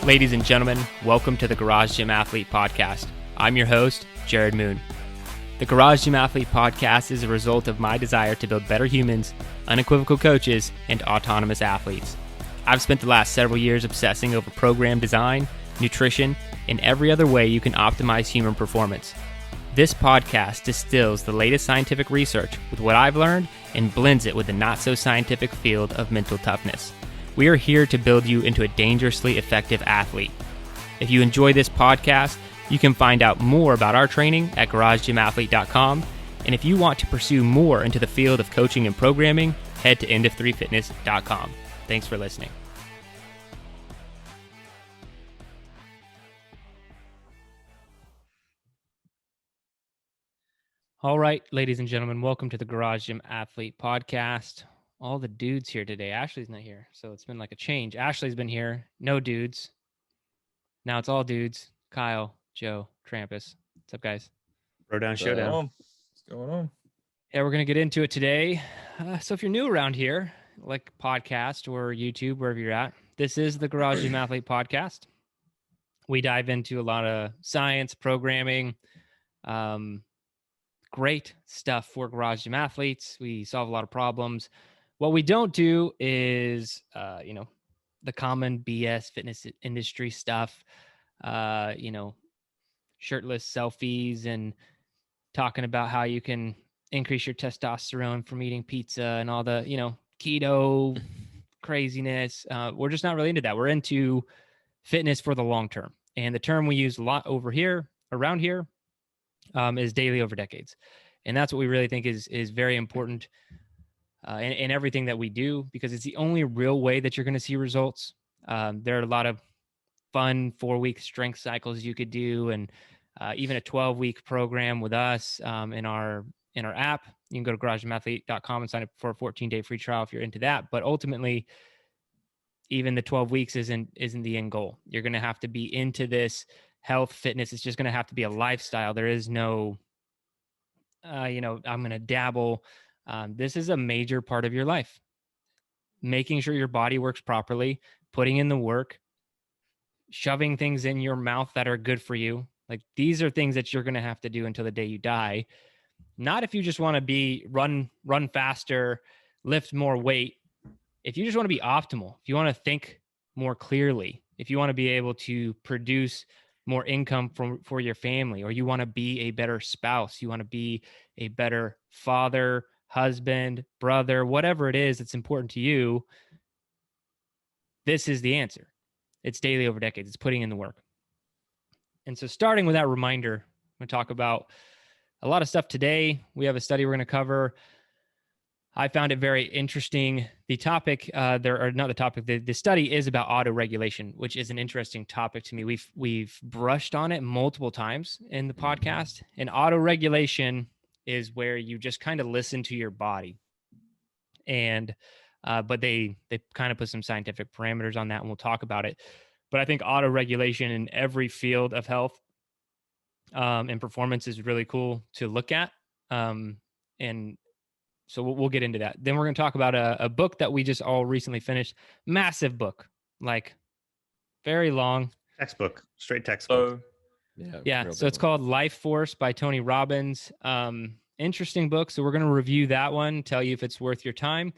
Ladies and gentlemen, welcome to the Garage Gym Athlete Podcast. I'm your host, Jerred Moon. The Garage Gym Athlete Podcast is a result of my desire to build better humans, unequivocal coaches, and autonomous athletes. I've spent the last several years obsessing over program design, nutrition, and every other way you can optimize human performance. This podcast distills the latest scientific research with what I've learned and blends it with the not-so-scientific field of mental toughness. We are here to build you into a dangerously effective athlete. If you enjoy this podcast, you can find out more about our training at garagegymathlete.com. And if you want to pursue more into the field of coaching and programming, head to endof3fitness.com. Thanks for listening. All right, ladies and gentlemen, welcome to the Garage Gym Athlete Podcast. All the dudes here today. Ashley's not here, so it's been like a change. Ashley's been here, no dudes. Now it's all dudes. Kyle, Joe, Trampus. What's up, guys? Throwdown Showdown. What's going on? Yeah, we're going to get into it today. So if you're new around here, like podcast or YouTube, wherever you're at, this is the Garage Gym Athlete Podcast. We dive into a lot of science, programming, great stuff for Garage Gym athletes. We solve a lot of problems. What we don't do is, the common BS fitness industry stuff, shirtless selfies and talking about how you can increase your testosterone from eating pizza and all the, keto craziness. We're just not really into that. We're into fitness for the long term. And the term we use a lot around here, is daily over decades. And that's what we really think is very important in everything that we do, because it's the only real way that you're going to see results. There are a lot of fun 4-week strength cycles you could do, and even a 12-week program with us in our app. You can go to garagemathlete.com and sign up for a 14-day free trial if you're into that. But ultimately, even the 12 weeks isn't the end goal. You're going to have to be into this health, fitness. It's just going to have to be a lifestyle. There is no, I'm going to dabble. This is a major part of your life. Making sure your body works properly, putting in the work, shoving things in your mouth that are good for you. Like, these are things that you're going to have to do until the day you die. Not if you just want to run faster, lift more weight. If you just want to be optimal, if you want to think more clearly, if you want to be able to produce more income for your family, or you want to be a better spouse, you want to be a better father, husband, brother, whatever it is that's important to you, this is the answer. It's daily over decades. It's putting in the work. And so, starting with that reminder, I'm going to talk about a lot of stuff today. We have a study we're going to cover. I found it very interesting. The topic, the study is about auto-regulation, which is an interesting topic to me. We've brushed on it multiple times in the podcast. And auto-regulation is where you just kind of listen to your body. And but they kind of put some scientific parameters on that, and we'll talk about it. But I think auto-regulation in every field of health and performance is really cool to look at. And so we'll get into that. Then we're going to talk about a book that we just all recently finished. Massive book, like very long. Textbook, straight textbook. Yeah. So it's called Life Force by Tony Robbins. Interesting book. So we're going to review that one, tell you if it's worth your time,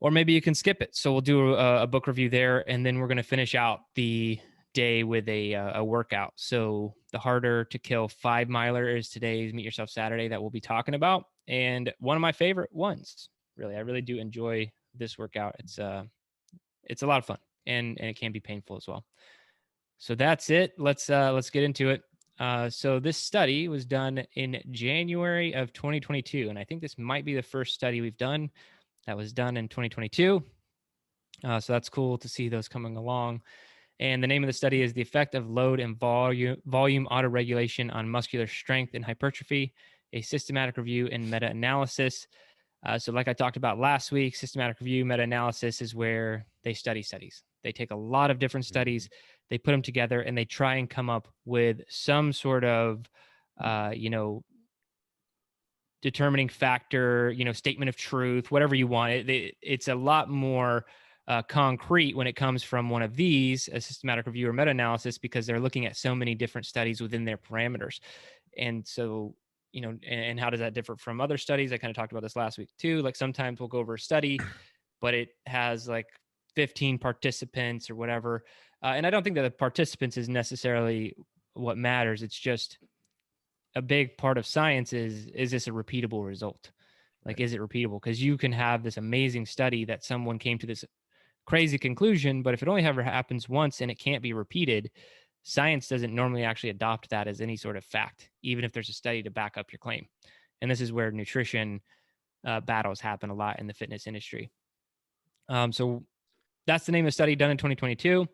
or maybe you can skip it. So we'll do a book review there. And then we're going to finish out the day with a workout. So the harder to kill 5-miler is today's Meet Yourself Saturday that we'll be talking about. And one of my favorite ones, really. I really do enjoy this workout. It's a lot of fun, and it can be painful as well. So that's it. Let's get into it. So this study was done in January of 2022, and I think this might be the first study we've done that was done in 2022. So that's cool to see those coming along. And the name of the study is The Effect of Load and Volume Autoregulation on Muscular Strength and Hypertrophy, a Systematic Review and Meta-Analysis. So like I talked about last week, systematic review, meta-analysis is where they study studies. They take a lot of different studies, they put them together, and they try and come up with some sort of, determining factor, statement of truth, whatever you want. It's a lot more concrete when it comes from one of these, a systematic review or meta-analysis, because they're looking at so many different studies within their parameters. And so, and how does that differ from other studies? I kind of talked about this last week too. Like sometimes we'll go over a study, but it has like 15 participants or whatever. And I don't think that the participants is necessarily what matters. It's just a big part of science is this a repeatable result? Like, is it repeatable? Because you can have this amazing study that someone came to this crazy conclusion, but if it only ever happens once and it can't be repeated, science doesn't normally actually adopt that as any sort of fact, even if there's a study to back up your claim. And this is where nutrition battles happen a lot in the fitness industry. So that's the name of the study done in 2022.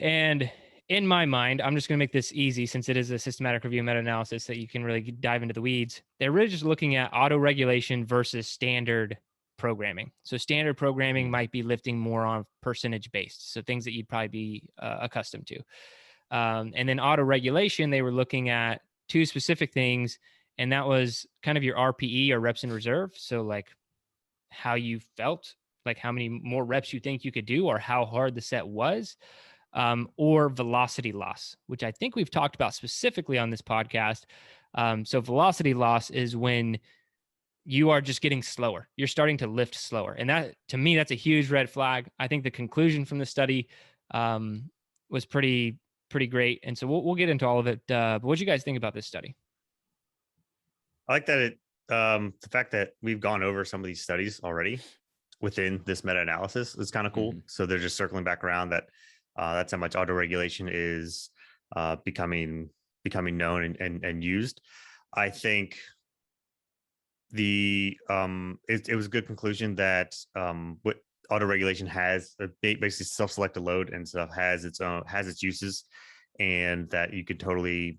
And in my mind, I'm just going to make this easy since it is a systematic review meta-analysis that you can really dive into the weeds. They're really just looking at auto-regulation versus standard programming. So standard programming might be lifting more on percentage based. So things that you'd probably be accustomed to. And then auto-regulation, they were looking at two specific things. And that was kind of your RPE or reps in reserve. So like how you felt, like how many more reps you think you could do or how hard the set was. Or velocity loss, which I think we've talked about specifically on this podcast. So velocity loss is when you are just getting slower. You're starting to lift slower. And that, to me, that's a huge red flag. I think the conclusion from the study was pretty great. And so we'll get into all of it. But what do you guys think about this study? I like that the fact that we've gone over some of these studies already within this meta-analysis is kind of cool. So they're just circling back around that. That's how much autoregulation is becoming known and used. I think it was a good conclusion that what autoregulation has basically self-selected load and stuff has its uses, and that you could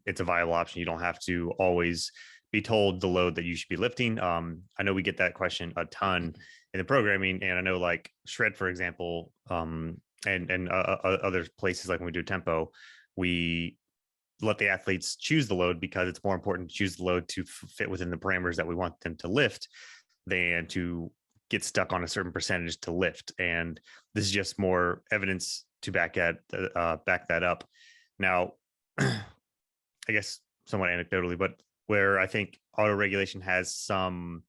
it's a viable option. You don't have to always be told the load that you should be lifting. I know we get that question a ton in the programming, and I know like Shred, for example, and other places, like when we do tempo, we let the athletes choose the load because it's more important to choose the load to fit within the parameters that we want them to lift than to get stuck on a certain percentage to lift. And this is just more evidence to back that up. Now, I guess somewhat anecdotally, but where I think autoregulation has some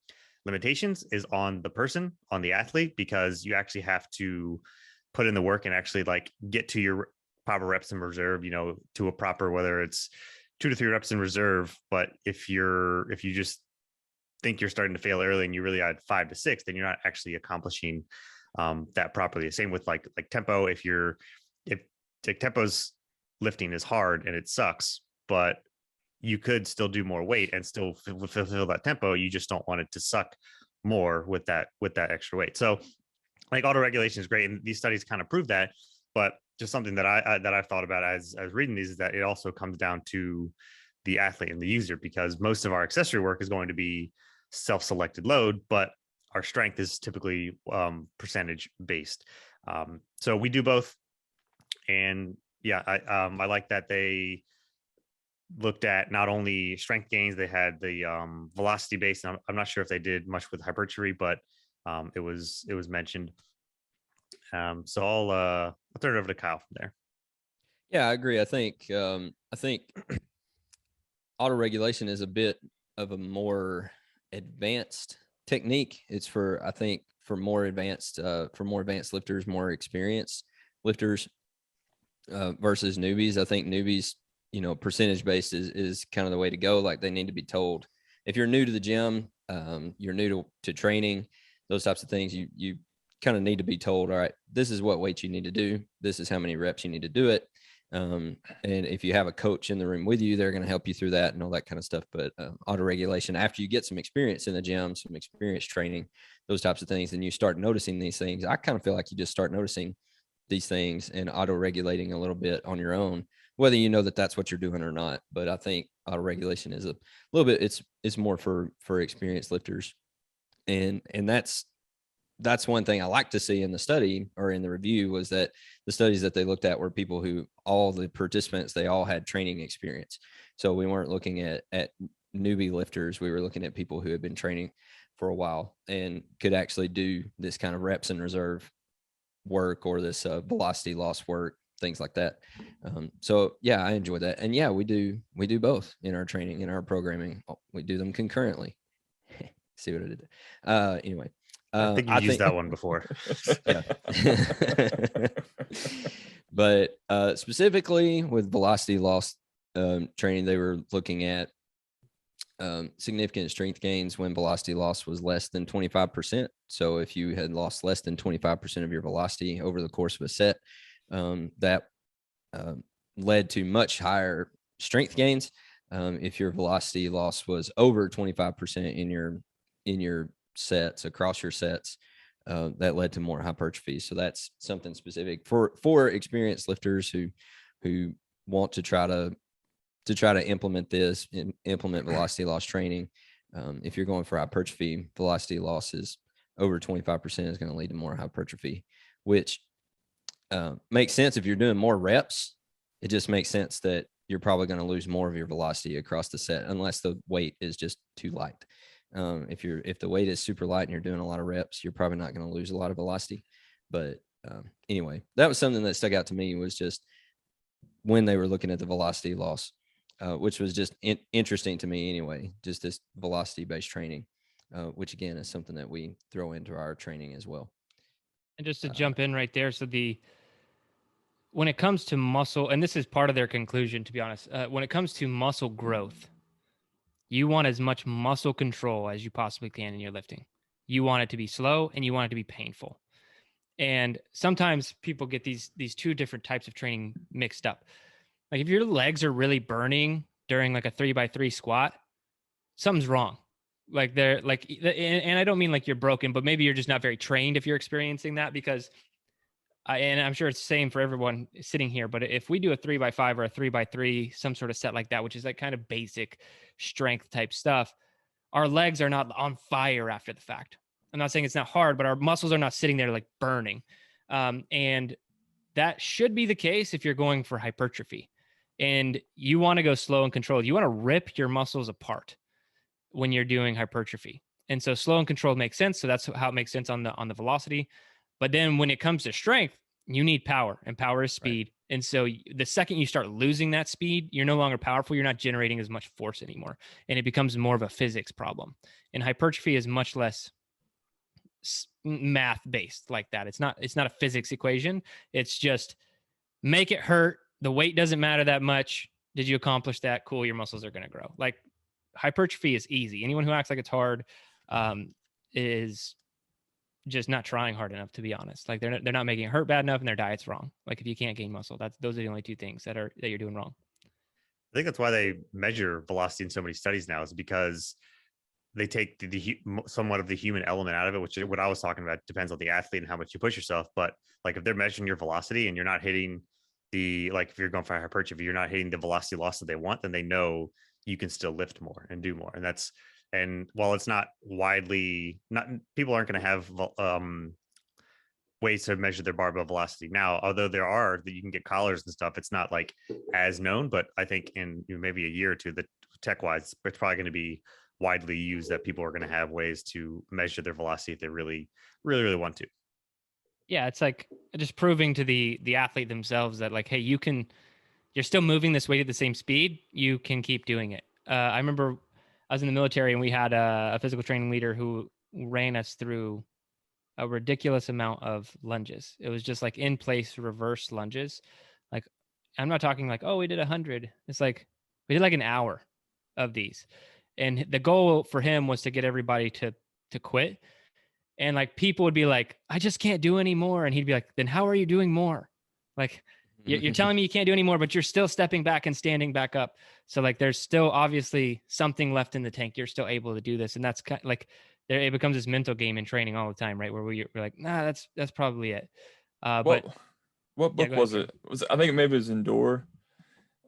limitations is on the person, on the athlete, because you actually have to put in the work and actually like get to your proper reps in reserve, to a proper, whether it's 2 to 3 reps in reserve. But if you just think you're starting to fail early and you really add 5 to 6, then you're not actually accomplishing that properly. Same with like tempo. If tempo's lifting is hard and it sucks, but you could still do more weight and still fulfill that tempo. You just don't want it to suck more with that extra weight. So like autoregulation is great, and these studies kind of prove that. But just something that I've thought about as reading these is that it also comes down to the athlete and the user, because most of our accessory work is going to be self-selected load, but our strength is typically percentage based. So we do both, and yeah, I like that they looked at not only strength gains, they had the velocity based. I'm not sure if they did much with hypertrophy, but it was mentioned. So I'll turn it over to Kyle from there. Yeah, I agree. I think autoregulation is a bit of a more advanced technique. It's for more advanced lifters, more experienced lifters versus newbies. I think newbies, percentage based is kind of the way to go. Like, they need to be told, if you're new to the gym, you're new to training, those types of things, you kind of need to be told, all right, this is what weight you need to do. This is how many reps you need to do it. And if you have a coach in the room with you, they're going to help you through that and all that kind of stuff. But autoregulation, after you get some experience in the gym, some experience training, those types of things, and you start noticing these things, I kind of feel like you just start noticing these things and auto-regulating a little bit on your own, whether you know that that's what you're doing or not. But I think auto-regulation is a little bit, it's more for experienced lifters. And that's one thing I like to see in the study, or in the review, was that the studies that they looked at were people who, all the participants, they all had training experience. So we weren't looking at newbie lifters. We were looking at people who had been training for a while and could actually do this kind of reps in reserve work or this velocity loss work, things like that. So yeah, I enjoy that. And yeah, we do both in our training, in our programming. We do them concurrently. See what I did there. Anyway, I think you've used that one before. Yeah. But specifically with velocity loss training, they were looking at significant strength gains when velocity loss was less than 25%. So if you had lost less than 25% of your velocity over the course of a set, that led to much higher strength gains. If your velocity loss was over 25% in your sets, across your sets, that led to more hypertrophy. So that's something specific for experienced lifters who want to try to implement velocity loss training. If you're going for hypertrophy, velocity losses over 25% is going to lead to more hypertrophy, which makes sense. If you're doing more reps, it just makes sense that you're probably going to lose more of your velocity across the set, unless the weight is just too light. If the weight is super light and you're doing a lot of reps, you're probably not going to lose a lot of velocity. But anyway, that was something that stuck out to me, was just when they were looking at the velocity loss, which was just interesting to me anyway, just this velocity based training, which again is something that we throw into our training as well. And just to jump in right there. So when it comes to muscle, and this is part of their conclusion, to be honest, when it comes to muscle growth, you want as much muscle control as you possibly can in your lifting. You want it to be slow and you want it to be painful. And sometimes people get these two different types of training mixed up. Like if your legs are really burning during like a 3x3 squat, something's wrong. Like they're like, and I don't mean like you're broken, but maybe you're just not very trained if you're experiencing that, because and I'm sure it's the same for everyone sitting here, but if we do a 3x5 or a 3x3, some sort of set like that, which is like kind of basic strength type stuff, our legs are not on fire after the fact. I'm not saying it's not hard, but our muscles are not sitting there like burning. And that should be the case if you're going for hypertrophy and you want to go slow and controlled. You want to rip your muscles apart when you're doing hypertrophy. And so slow and controlled makes sense. So that's how it makes sense on the velocity. But then when it comes to strength, you need power, and power is speed. Right. And so the second you start losing that speed, you're no longer powerful. You're not generating as much force anymore. And it becomes more of a physics problem. And hypertrophy is much less math based like that. It's not a physics equation. It's just make it hurt. The weight doesn't matter that much. Did you accomplish that? Cool. Your muscles are going to grow. Like hypertrophy is easy. Anyone who acts like it's hard is just not trying hard enough, to be honest. Like they're not making it hurt bad enough, and their diet's wrong. Like if you can't gain muscle, those are the only two things that you're doing wrong. I think that's why they measure velocity in so many studies now, is because they take the somewhat of the human element out of it, which is what I was talking about. Depends on the athlete and how much you push yourself. But like if they're measuring your velocity and you're not hitting if you're going for hypertrophy, you're not hitting the velocity loss that they want, then they know you can still lift more and do more. And while it's not people aren't going to have ways to measure their barbell velocity now, although there are that you can get collars and stuff. It's not like as known, but I think in maybe a year or two, that tech wise, it's probably going to be widely used, that people are going to have ways to measure their velocity if they really, really, really want to. Yeah, it's like just proving to the athlete themselves that like, hey, you're still moving this weight at the same speed. You can keep doing it. I remember I was in the military and we had a physical training leader who ran us through a ridiculous amount of lunges. It was just like in place reverse lunges. Like I'm not talking like, oh, we did 100. It's like we did like an hour of these. And the goal for him was to get everybody to quit. And like people would be like, I just can't do any more. And he'd be like, then how are you doing more? Like you're telling me you can't do any more, but you're still stepping back and standing back up. So like there's still obviously something left in the tank. You're still able to do this. And that's kind of like it becomes this mental game in training all the time, right? Where we're like, nah, that's probably it. But what book was it? I think maybe it was Endure,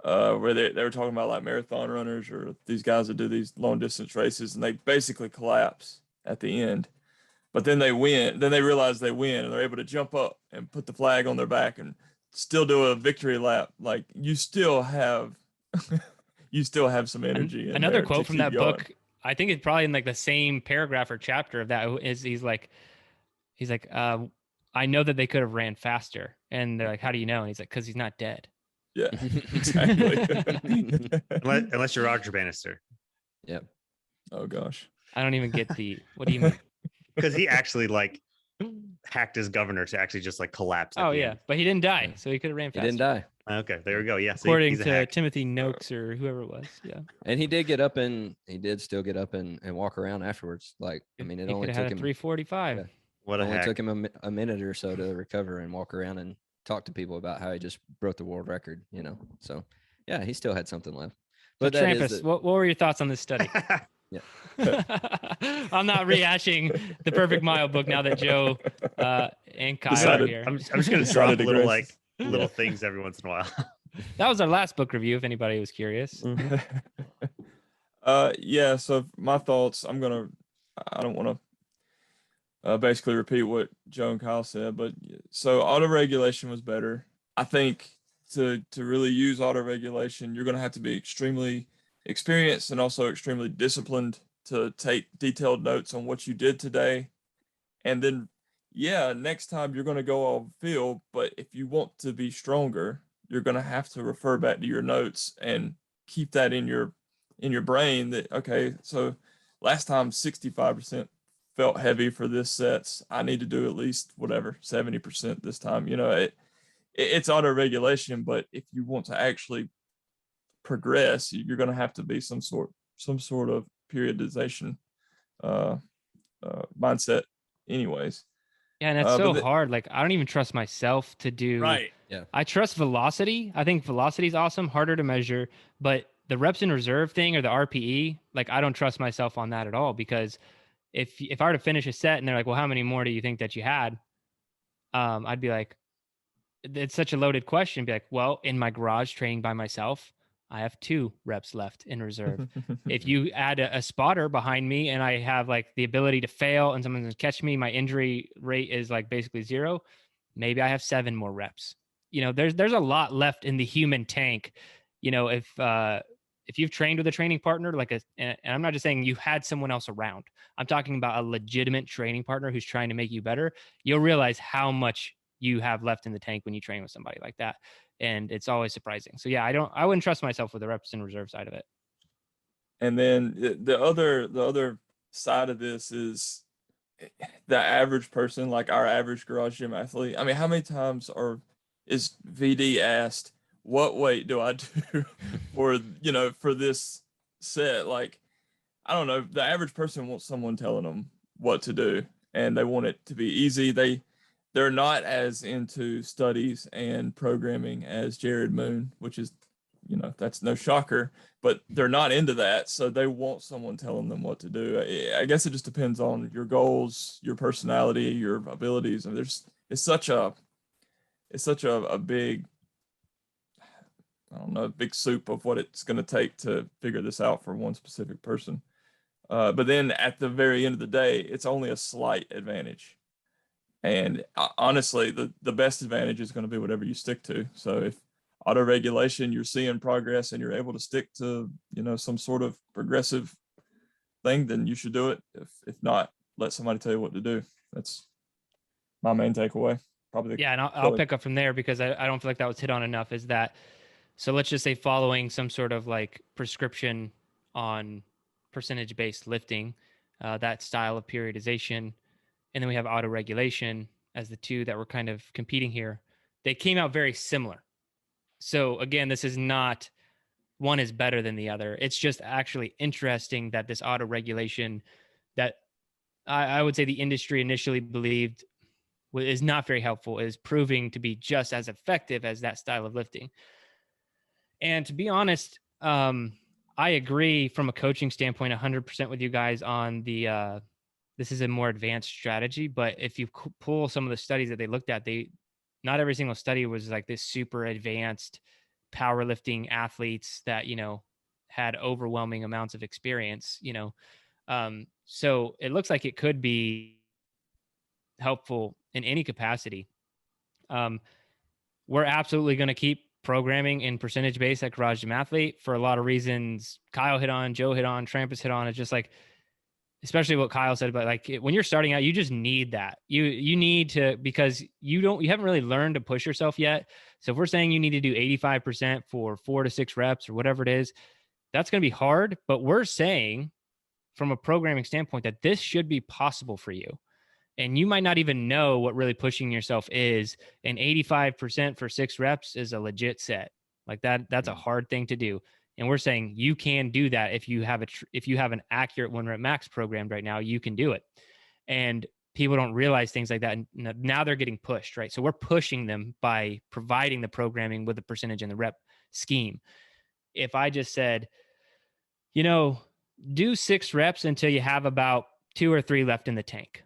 where they were talking about like marathon runners or these guys that do these long distance races, and they basically collapse at the end. But then they win. Then they realize they win, and they're able to jump up and put the flag on their back and still do a victory lap. Like you still have some energy. Another quote from that book, I think it's probably in like the same paragraph or chapter of that, is he's like, I know that they could have ran faster. And they're like, how do you know? And he's like, because he's not dead. Yeah, exactly. unless you're Roger Bannister, Yep. Oh gosh. I don't even get what do you mean? because he actually like hacked his governor to actually just like collapse. At Oh the yeah, end. but he didn't die, so he could have ran He faster. didn't die. Okay, there we go. Yeah, see, According he's a to hack. Timothy Noakes or whoever it was. Yeah. And he did get up and he did still get up and walk around afterwards. Like, I mean, it He only could have took had a him 345. Yeah. What It a only hack. took him a minute or so to recover and walk around and talk to people about how he just broke the world record, you know. So yeah, he still had something left. So But that is Trampus, what were your thoughts on this study? yeah. I'm not rehashing the Perfect Mile book now that Joe and Kyle are Decided- here. I'm just gonna Decided drop to little grace like little things every once in a while. That was our last book review, if anybody was curious. Yeah, so my thoughts, I don't want to basically repeat what Joe and Kyle said, but so auto regulation was better. I think to really use auto regulation, you're going to have to be extremely experienced and also extremely disciplined to take detailed notes on what you did today. And then, yeah, next time you're going to go off field, but if you want to be stronger, you're going to have to refer back to your notes and keep that in your brain that, okay, so last time 65% felt heavy for this sets. I need to do at least whatever 70% this time. You know, it's auto regulation, but if you want to actually progress, you're going to have to be some sort of periodization mindset, anyways. Yeah, and it's but so the- hard. Like, I don't even trust myself to do. Right. Yeah. I trust velocity. I think velocity is awesome, harder to measure, but the reps in reserve thing or the RPE, like I don't trust myself on that at all, because if I were to finish a set and they're like, well, how many more do you think that you had? I'd be like, it's such a loaded question. Be like, well, in my garage training by myself, I have 2 reps left in reserve. If you add a spotter behind me and I have like the ability to fail and someone's gonna catch me, my injury rate is like basically 0. Maybe I have 7 more reps. You know, there's a lot left in the human tank. You know, if you've trained with a training partner, and I'm not just saying you had someone else around, I'm talking about a legitimate training partner who's trying to make you better, you'll realize how much you have left in the tank when you train with somebody like that. And it's always surprising. So yeah, I wouldn't trust myself with the reps in reserve side of it. And then the other side of this is the average person, like our average garage gym athlete. I mean, how many times is VD asked, what weight do I do for this set? Like, I don't know. The average person wants someone telling them what to do, and they want it to be easy. They're not as into studies and programming as Jerred Moon, which is, that's no shocker, but they're not into that. So they want someone telling them what to do. I guess it just depends on your goals, your personality, your abilities. And it's such a big, I don't know, big soup of what it's going to take to figure this out for one specific person. But then at the very end of the day, it's only a slight advantage. And honestly, the best advantage is going to be whatever you stick to. So if auto regulation, you're seeing progress and you're able to stick to, some sort of progressive thing, then you should do it. If not, let somebody tell you what to do. That's my main takeaway. Probably. Yeah, and I'll pick up from there, because I don't feel like that was hit on enough, is that, so let's just say following some sort of like prescription on percentage-based lifting, that style of periodization, and then we have auto regulation as the 2 that were kind of competing here. They came out very similar. So again, this is not one is better than the other. It's just actually interesting that this auto regulation that I would say the industry initially believed is not very helpful is proving to be just as effective as that style of lifting. And to be honest, I agree from a coaching standpoint 100% with you guys on the this is a more advanced strategy. But if you pull some of the studies that they looked at, not every single study was like this super advanced powerlifting athletes that, had overwhelming amounts of experience, so it looks like it could be helpful in any capacity. We're absolutely going to keep programming in percentage base at Garage Gym Athlete for a lot of reasons. Kyle hit on, Joe hit on, Trampus hit on. It's just like, especially what Kyle said about like when you're starting out, you just need that. You need to, because you haven't really learned to push yourself yet. So if we're saying you need to do 85% for 4 to 6 reps or whatever it is, that's going to be hard. But we're saying from a programming standpoint that this should be possible for you. And you might not even know what really pushing yourself is. And 85% for 6 reps is a legit set. Like that's a hard thing to do. And we're saying you can do that if you have an accurate 1 rep max programmed right now, you can do it. And people don't realize things like that. And now they're getting pushed, right? So we're pushing them by providing the programming with the percentage and the rep scheme. If I just said, do 6 reps until you have about 2 or 3 left in the tank.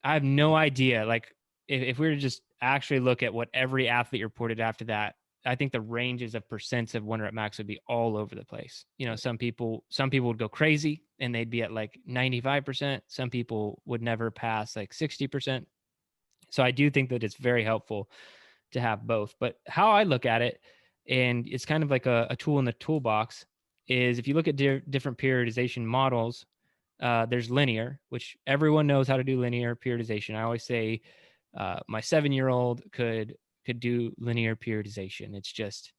I have no idea. Like if we were to just actually look at what every athlete reported after that, I think the ranges of percents of 1 rep max would be all over the place. Some people would go crazy and they'd be at like 95%. Some people would never pass like 60%. So I do think that it's very helpful to have both. But how I look at it, and it's kind of like a tool in the toolbox, is if you look at different periodization models, there's linear, which everyone knows how to do linear periodization. I always say my 7-year-old could do linear periodization. It's just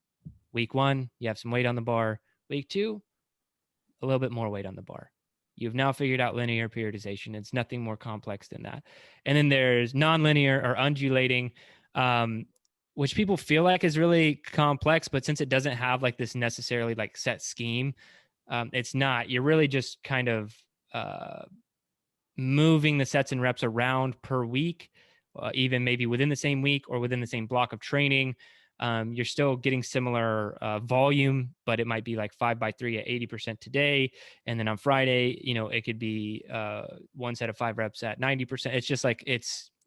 week 1, you have some weight on the bar. Week 2, a little bit more weight on the bar. You've now figured out linear periodization. It's nothing more complex than that. And then there's nonlinear or undulating, which people feel like is really complex, but since it doesn't have like this necessarily like set scheme, it's not. You're really just kind of moving the sets and reps around per week, even maybe within the same week or within the same block of training. You're still getting similar volume, but it might be like 5x3 at 80% today. And then on Friday, it could be 1 set of 5 reps at 90%. It's just like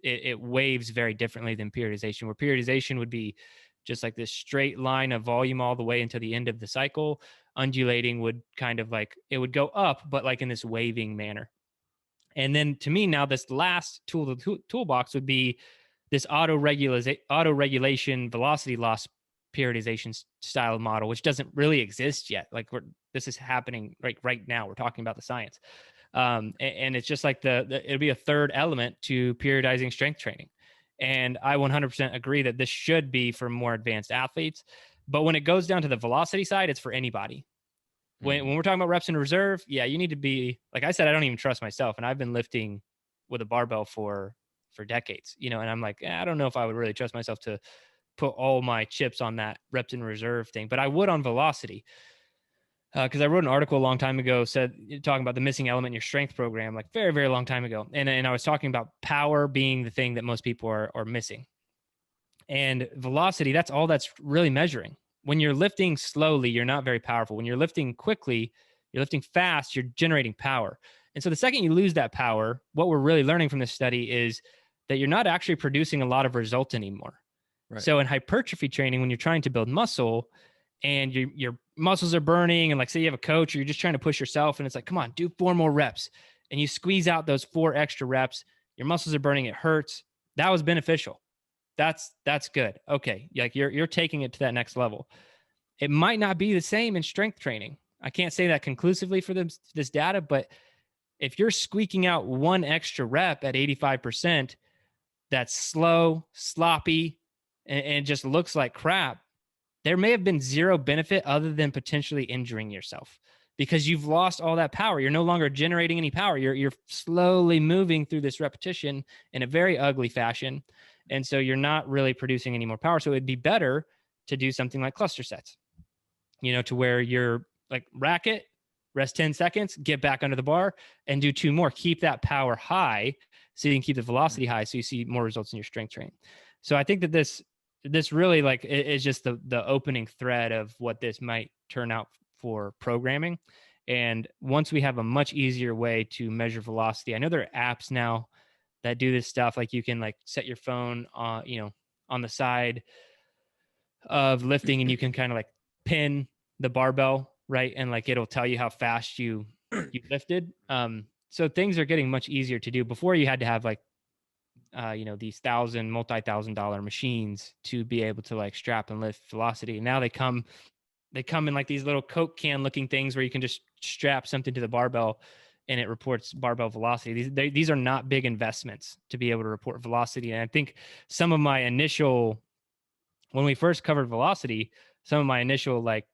it waves very differently than periodization, where periodization would be just like this straight line of volume all the way into the end of the cycle. Undulating would kind of like, it would go up, but like in this waving manner. And then to me now, this last tool of the toolbox would be this auto regulation velocity loss periodization style model, which doesn't really exist yet. Like this is happening right now. We're talking about the science. And it's just like it'll be a third element to periodizing strength training. And I 100% agree that this should be for more advanced athletes. But when it goes down to the velocity side, it's for anybody. When we're talking about reps in reserve, yeah, you need to be, like I said, I don't even trust myself. And I've been lifting with a barbell for decades, and I'm like, I don't know if I would really trust myself to put all my chips on that reps in reserve thing, but I would on velocity. Because I wrote an article a long time ago, talking about the missing element in your strength program, like very, very long time ago. And I was talking about power being the thing that most people are missing. And velocity, that's all that's really measuring. When you're lifting slowly, you're not very powerful. When you're lifting quickly, you're lifting fast, you're generating power. And so the second you lose that power, what we're really learning from this study is that you're not actually producing a lot of result anymore. Right. So in hypertrophy training, when you're trying to build muscle and your muscles are burning, and like say you have a coach or you're just trying to push yourself and it's like, come on, do 4 more reps. And you squeeze out those 4 extra reps, your muscles are burning, it hurts. That was beneficial. That's good. Okay. Like you're taking it to that next level. It might not be the same in strength training. I can't say that conclusively for this data, but if you're squeaking out 1 extra rep at 85%, that's slow, sloppy, and just looks like crap, there may have been 0 benefit other than potentially injuring yourself because you've lost all that power. You're no longer generating any power. You're slowly moving through this repetition in a very ugly fashion. And so you're not really producing any more power. So it'd be better to do something like cluster sets, to where you're like rack it, rest 10 seconds, get back under the bar and do 2 more. Keep that power high so you can keep the velocity high so you see more results in your strength training. So I think that this really like is just the opening thread of what this might turn out for programming. And once we have a much easier way to measure velocity, I know there are apps now that do this stuff. Like you can like set your phone on the side of lifting and you can kind of like pin the barbell, right? And like, it'll tell you how fast you lifted. So things are getting much easier to do. Before you had to have like, these multi-$1,000 machines to be able to like strap and lift velocity. And now they come in like these little Coke can looking things where you can just strap something to the barbell and it reports barbell velocity. These are not big investments to be able to report velocity. And I think some of my initial, when we first covered velocity, some of my initial like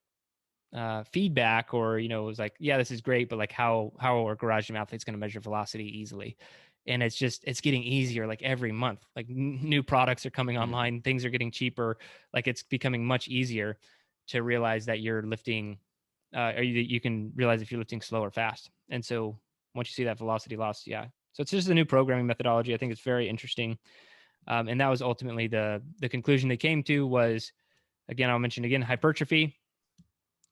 feedback, or it was like, yeah, this is great, but like how are garage gym athletes going to measure velocity easily? And it's getting easier like every month. Like new products are coming online, things are getting cheaper. Like it's becoming much easier to realize that you're lifting, or you can realize if you're lifting slow or fast. And so once you see that velocity loss, yeah. So it's just a new programming methodology. I think it's very interesting. And that was ultimately the conclusion they came to was, again, I'll mention again, hypertrophy.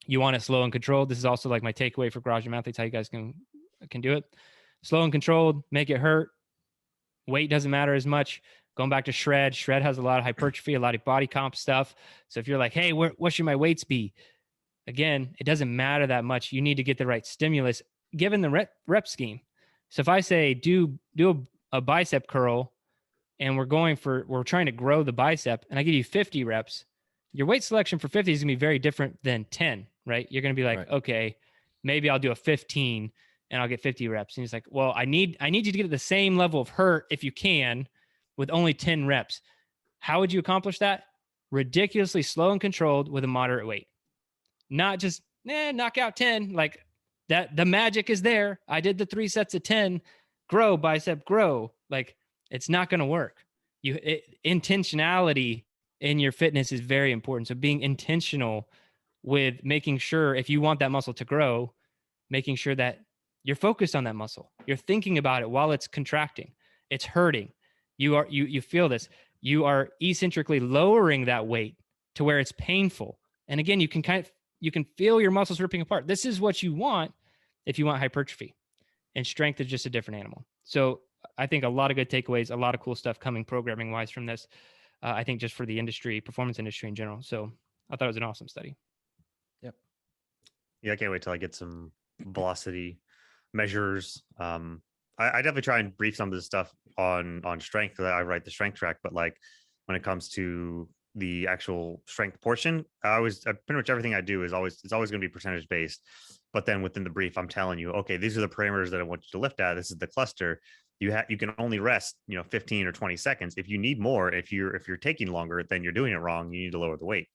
You want it slow and controlled. This is also like my takeaway for garage gym athletes, how you guys can do it. Slow and controlled, make it hurt. Weight doesn't matter as much. Going back to Shred has a lot of hypertrophy, a lot of body comp stuff. So if you're like, hey, what should my weights be? Again, it doesn't matter that much. You need to get the right stimulus given the rep scheme. So if I say do a bicep curl and we're trying to grow the bicep and I give you 50 reps, your weight selection for 50 is going to be very different than 10, right? You're going to be like, okay, maybe I'll do a 15 and I'll get 50 reps. And he's like, well, I need you to get at the same level of hurt if you can with only 10 reps. How would you accomplish that? Ridiculously slow and controlled with a moderate weight. Not just knock out 10. Like that, the magic is there. I did the 3 sets of 10, grow bicep, grow. Like it's not going to work. Intentionality in your fitness is very important. So being intentional with making sure, if you want that muscle to grow, making sure that you're focused on that muscle. You're thinking about it while it's contracting. It's hurting. You feel this. You are eccentrically lowering that weight to where it's painful. And again, you can feel your muscles ripping apart. This is what you want if you want hypertrophy. And strength is just a different animal. So I think a lot of good takeaways, a lot of cool stuff coming programming wise from this. I think just for the industry, performance industry in general. So I thought it was an awesome study. Yep. Yeah, I can't wait till I get some velocity measures. I definitely try and brief some of this stuff on strength. I write the strength track, but like when it comes to the actual strength portion, pretty much everything I do it's always going to be percentage based. But then within the brief, I'm telling you, okay, these are the parameters that I want you to lift at. This is the cluster. You can only rest 15 or 20 seconds. If you need more, if you're taking longer, then you're doing it wrong. You need to lower the weight.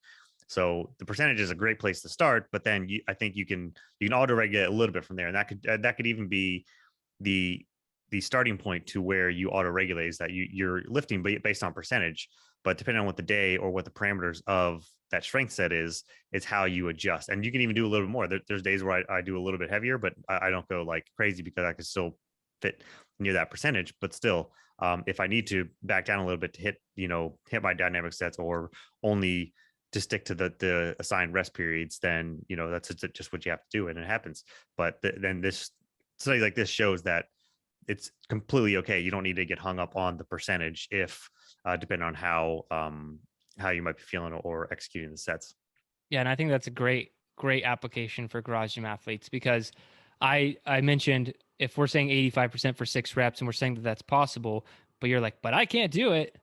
So the percentage is a great place to start, but then I think you can auto regulate a little bit from there, and that could even be the starting point to where you auto regulate, is that you're lifting based on percentage, but depending on what the day or what the parameters of that strength set is how you adjust. And you can even do a little bit more. There's days where I do a little bit heavier, but I don't go like crazy because I can still fit near that percentage. But still, if I need to back down a little bit to hit my dynamic sets, or only to stick to the assigned rest periods, then that's just what you have to do, and it happens. But then this study like this shows that it's completely okay. You don't need to get hung up on the percentage if depending on how you might be feeling or executing the sets. Yeah, and I think that's a great application for garage gym athletes, because I mentioned if we're saying 85% for 6 reps and we're saying that that's possible, but you're like, but I can't do it,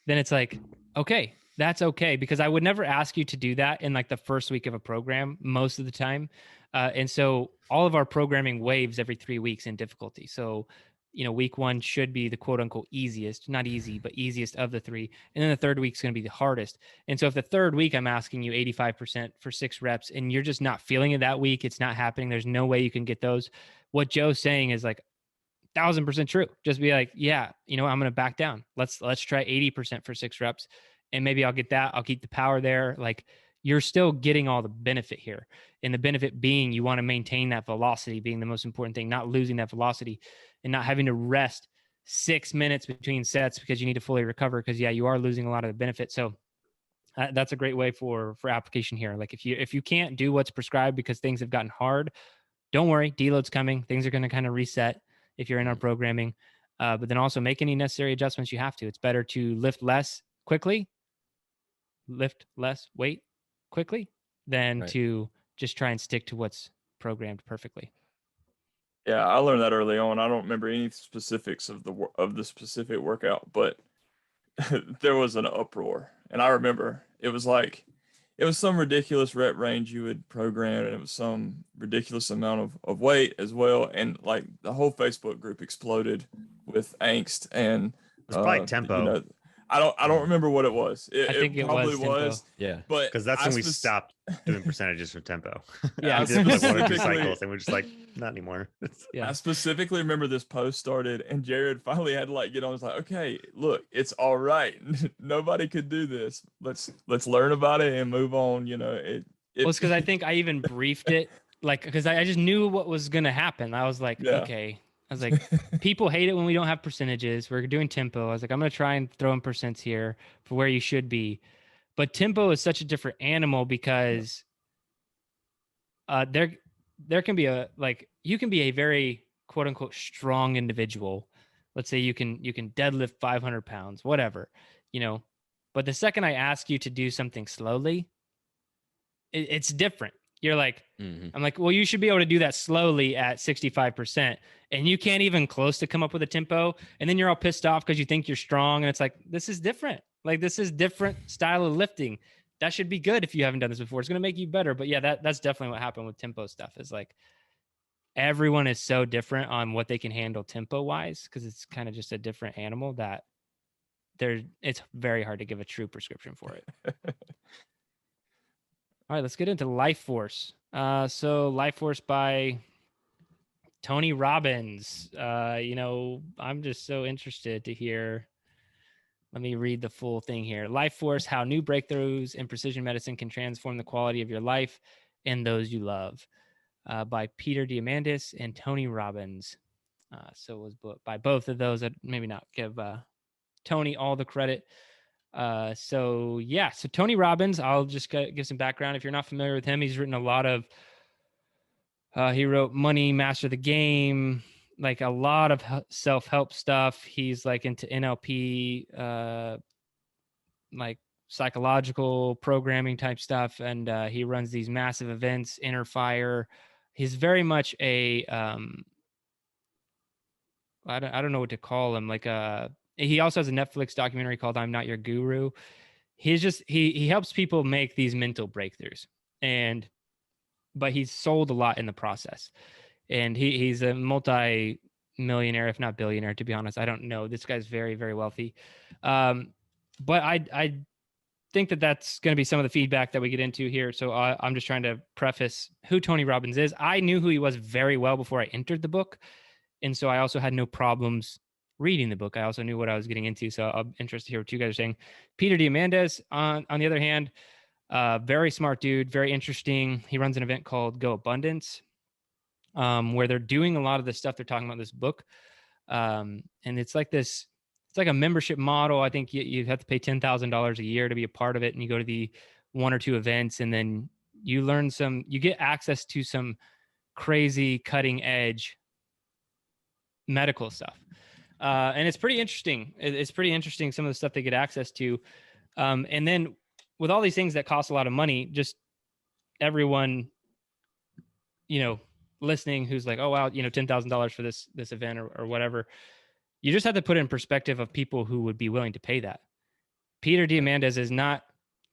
then it's like, okay, that's okay, because I would never ask you to do that in like the first week of a program most of the time. And so all of our programming waves every 3 weeks in difficulty. So, week 1 should be the quote unquote easiest, not easy, but easiest of the 3. And then the third week is going to be the hardest. And so if the third week I'm asking you 85% for 6 reps and you're just not feeling it that week, it's not happening, there's no way you can get those. What Joe's saying is like 1,000% true. Just be like, yeah, I'm going to back down. Let's try 80% for 6 reps. And maybe I'll get that. I'll keep the power there. Like, you're still getting all the benefit here. And the benefit being you want to maintain that velocity being the most important thing, not losing that velocity and not having to rest 6 minutes between sets because you need to fully recover. Because you are losing a lot of the benefit. So that's a great way for application here. Like if you can't do what's prescribed because things have gotten hard, don't worry, deload's coming. Things are going to kind of reset if you're in our programming. But then also make any necessary adjustments you have to. It's better to lift less quickly, lift less weight quickly, than to just try and stick to what's programmed perfectly. Yeah, I learned that early on. I don't remember any specifics of the specific workout, but there was an uproar, and I remember it was like it was some ridiculous rep range you would program, and it was some ridiculous amount of weight as well. And like the whole Facebook group exploded with angst and It's probably tempo. You know, I don't remember what it was. I think it probably was tempo. Yeah. But because that's when we stopped doing percentages for tempo. Yeah, we did like 1 or 2 specifically- cycles, and we're just like, not anymore. Yeah. I specifically remember this post started, and Jerred finally had to like get on. It's like, okay, look, it's all right. Nobody could do this. Let's learn about it and move on. You know, Well, it's because I think I even briefed it, like, because I just knew what was going to happen. I was like, Yeah. okay. I was like, people hate it when we don't have percentages. We're doing tempo. I was like, I'm going to try and throw in percents here for where you should be. But tempo is such a different animal because there can be you can be a very quote unquote strong individual. Let's say you can deadlift 500 pounds, whatever, you know, but the second I ask you to do something slowly, it's different. You're like, I'm like, well, you should be able to do that slowly at 65%. And you can't even close to come up with a tempo. And then you're all pissed off because you think you're strong. And it's like, this is different. Like, this is different style of lifting. That should be good if you haven't done this before. It's going to make you better. But yeah, that's definitely what happened with tempo stuff, is like everyone is so different on what they can handle tempo wise, because it's kind of just a different animal that it's very hard to give a true prescription for it. All right, let's get into Life Force. So Life Force by Tony Robbins. You know, I'm just so interested to hear. Let me read the full thing here. Life Force: How New Breakthroughs in Precision Medicine Can Transform the Quality of Your Life and Those You Love, by Peter Diamandis and Tony Robbins. So it was by both of those. I'd maybe not give Tony all the credit. So Tony Robbins, I'll just give some background. If you're not familiar with him, he's written a lot of, he wrote Money, Master the Game, like a lot of self-help stuff. He's like into NLP, like psychological programming type stuff. And he runs these massive events, Inner Fire. He's very much a, I don't know what to call him. Like he also has a Netflix documentary called I'm Not Your Guru. He's just, he helps people make these mental breakthroughs, but he's sold a lot in the process. And he's a multi-millionaire, if not billionaire, to be honest. I don't know. This guy's very, very wealthy. But I think that's going to be some of the feedback that we get into here. So I'm just trying to preface who Tony Robbins is. I knew who he was very well before I entered the book. And so I also had no problems reading the book. I also knew what I was getting into. So I'm interested to hear what you guys are saying. Peter Diamandis, on the other hand, very smart dude, very interesting. He runs an event called Go Abundance, where they're doing a lot of the stuff they're talking about in this book. And it's like a membership model. I think you have to pay $10,000 a year to be a part of it. And you go to the 1 or 2 events, and then you get access to some crazy cutting edge medical stuff. And it's pretty interesting. It's pretty interesting, some of the stuff they get access to. And then with all these things that cost a lot of money, just everyone, you know, listening who's like, oh, wow, you know, $10,000 for this event or whatever, you just have to put it in perspective of people who would be willing to pay that. Peter Diamandis is not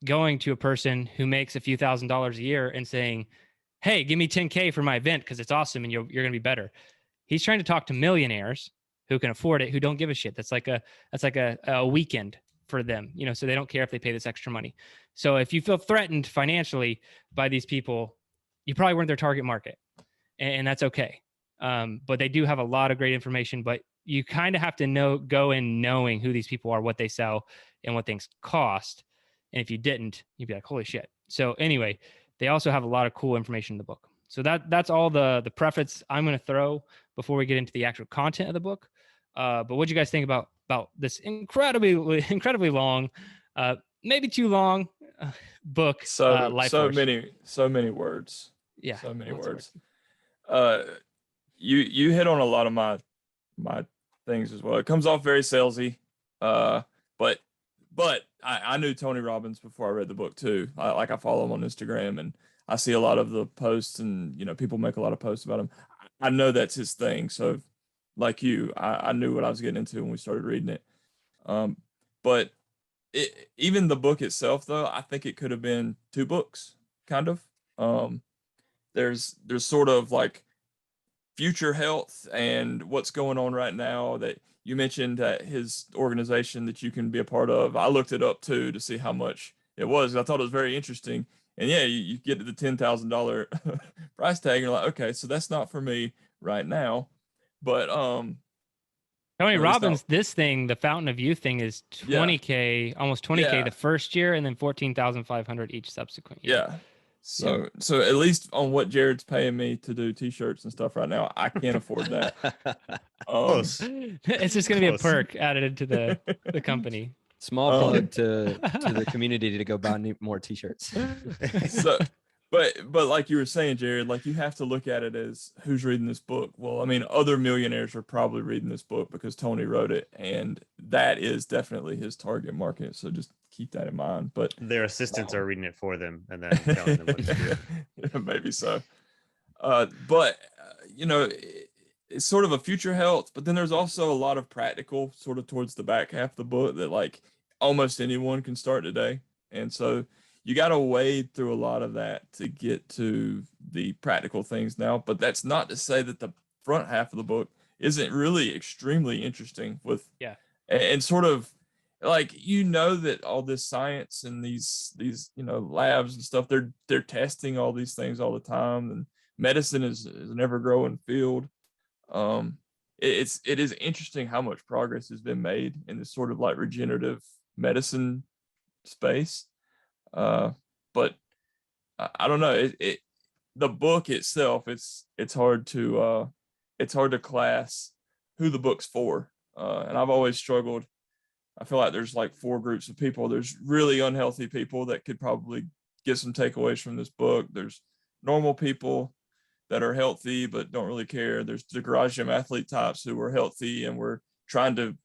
going to a person who makes a few $1,000s a year and saying, hey, give me 10K for my event because it's awesome and you're going to be better. He's trying to talk to millionaires who can afford it, who don't give a shit. That's like a weekend for them, you know, so they don't care if they pay this extra money. So if you feel threatened financially by these people, you probably weren't their target market, and that's okay. But they do have a lot of great information, but you kind of have to go in knowing who these people are, what they sell, and what things cost. And if you didn't, you'd be like, holy shit. So anyway, they also have a lot of cool information in the book. So that's all the preface I'm going to throw before we get into the actual content of the book. But what do you guys think about this incredibly long, maybe too long book? Life Force? So many words. Yeah, so many words. You hit on a lot of my things as well. It comes off very salesy, but I knew Tony Robbins before I read the book too. I follow him on Instagram, and I see a lot of the posts, and you know, people make a lot of posts about him. I know that's his thing. So like you, I knew what I was getting into when we started reading it. But even the book itself, though, I think it could have been 2 books, kind of. There's sort of like future health and what's going on right now that you mentioned at his organization that you can be a part of. I looked it up too to see how much it was. I thought it was very interesting. And yeah, you get to the $10,000 price tag. And you're like, okay, so that's not for me right now. But Tony at least Robbins, this thing, the Fountain of Youth thing, is Yeah. 20K, almost 20K Yeah. the first year, and then 14,500 each subsequent year. Yeah. So at least on what Jerred's paying me to do t-shirts and stuff right now, I can't afford that. Close. It's just going to be a Close. perk added into the company. Small plug to the community to go buy more t-shirts. So, but like you were saying, Jerred, like you have to look at it as who's reading this book. Well, I mean, other millionaires are probably reading this book because Tony wrote it, and that is definitely his target market. So just keep that in mind. But their assistants are reading it for them and then telling them what to do. Yeah, maybe so. But you know, it's sort of a future health, but then there's also a lot of practical sort of towards the back half of the book that like almost anyone can start today. And so you got to wade through a lot of that to get to the practical things now. But that's not to say that the front half of the book isn't really extremely interesting with, and sort of like, you know, that all this science and these, you know, labs and stuff, they're testing all these things all the time. And medicine is an ever growing field. It is interesting how much progress has been made in this sort of like regenerative medicine space. But I don't know. The book itself, it's hard to class who the book's for. And I've always struggled. I feel like there's like 4 groups of people. There's really unhealthy people that could probably get some takeaways from this book. There's normal people that are healthy but don't really care. There's the garage gym athlete types who are healthy and we're trying to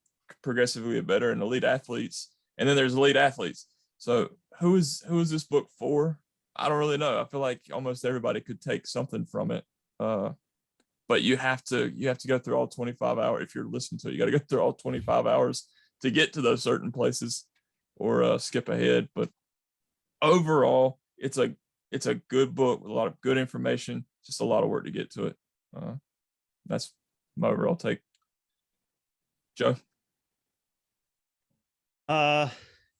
progressively get better, and elite athletes. And then there's elite athletes. So who is this book for? I don't really know. I feel like almost everybody could take something from it. But you have to go through all 25 hours. If you're listening to it, you got to go through all 25 hours to get to those certain places, or skip ahead. But overall, it's a good book with a lot of good information, just a lot of work to get to it. That's my overall take. Joe?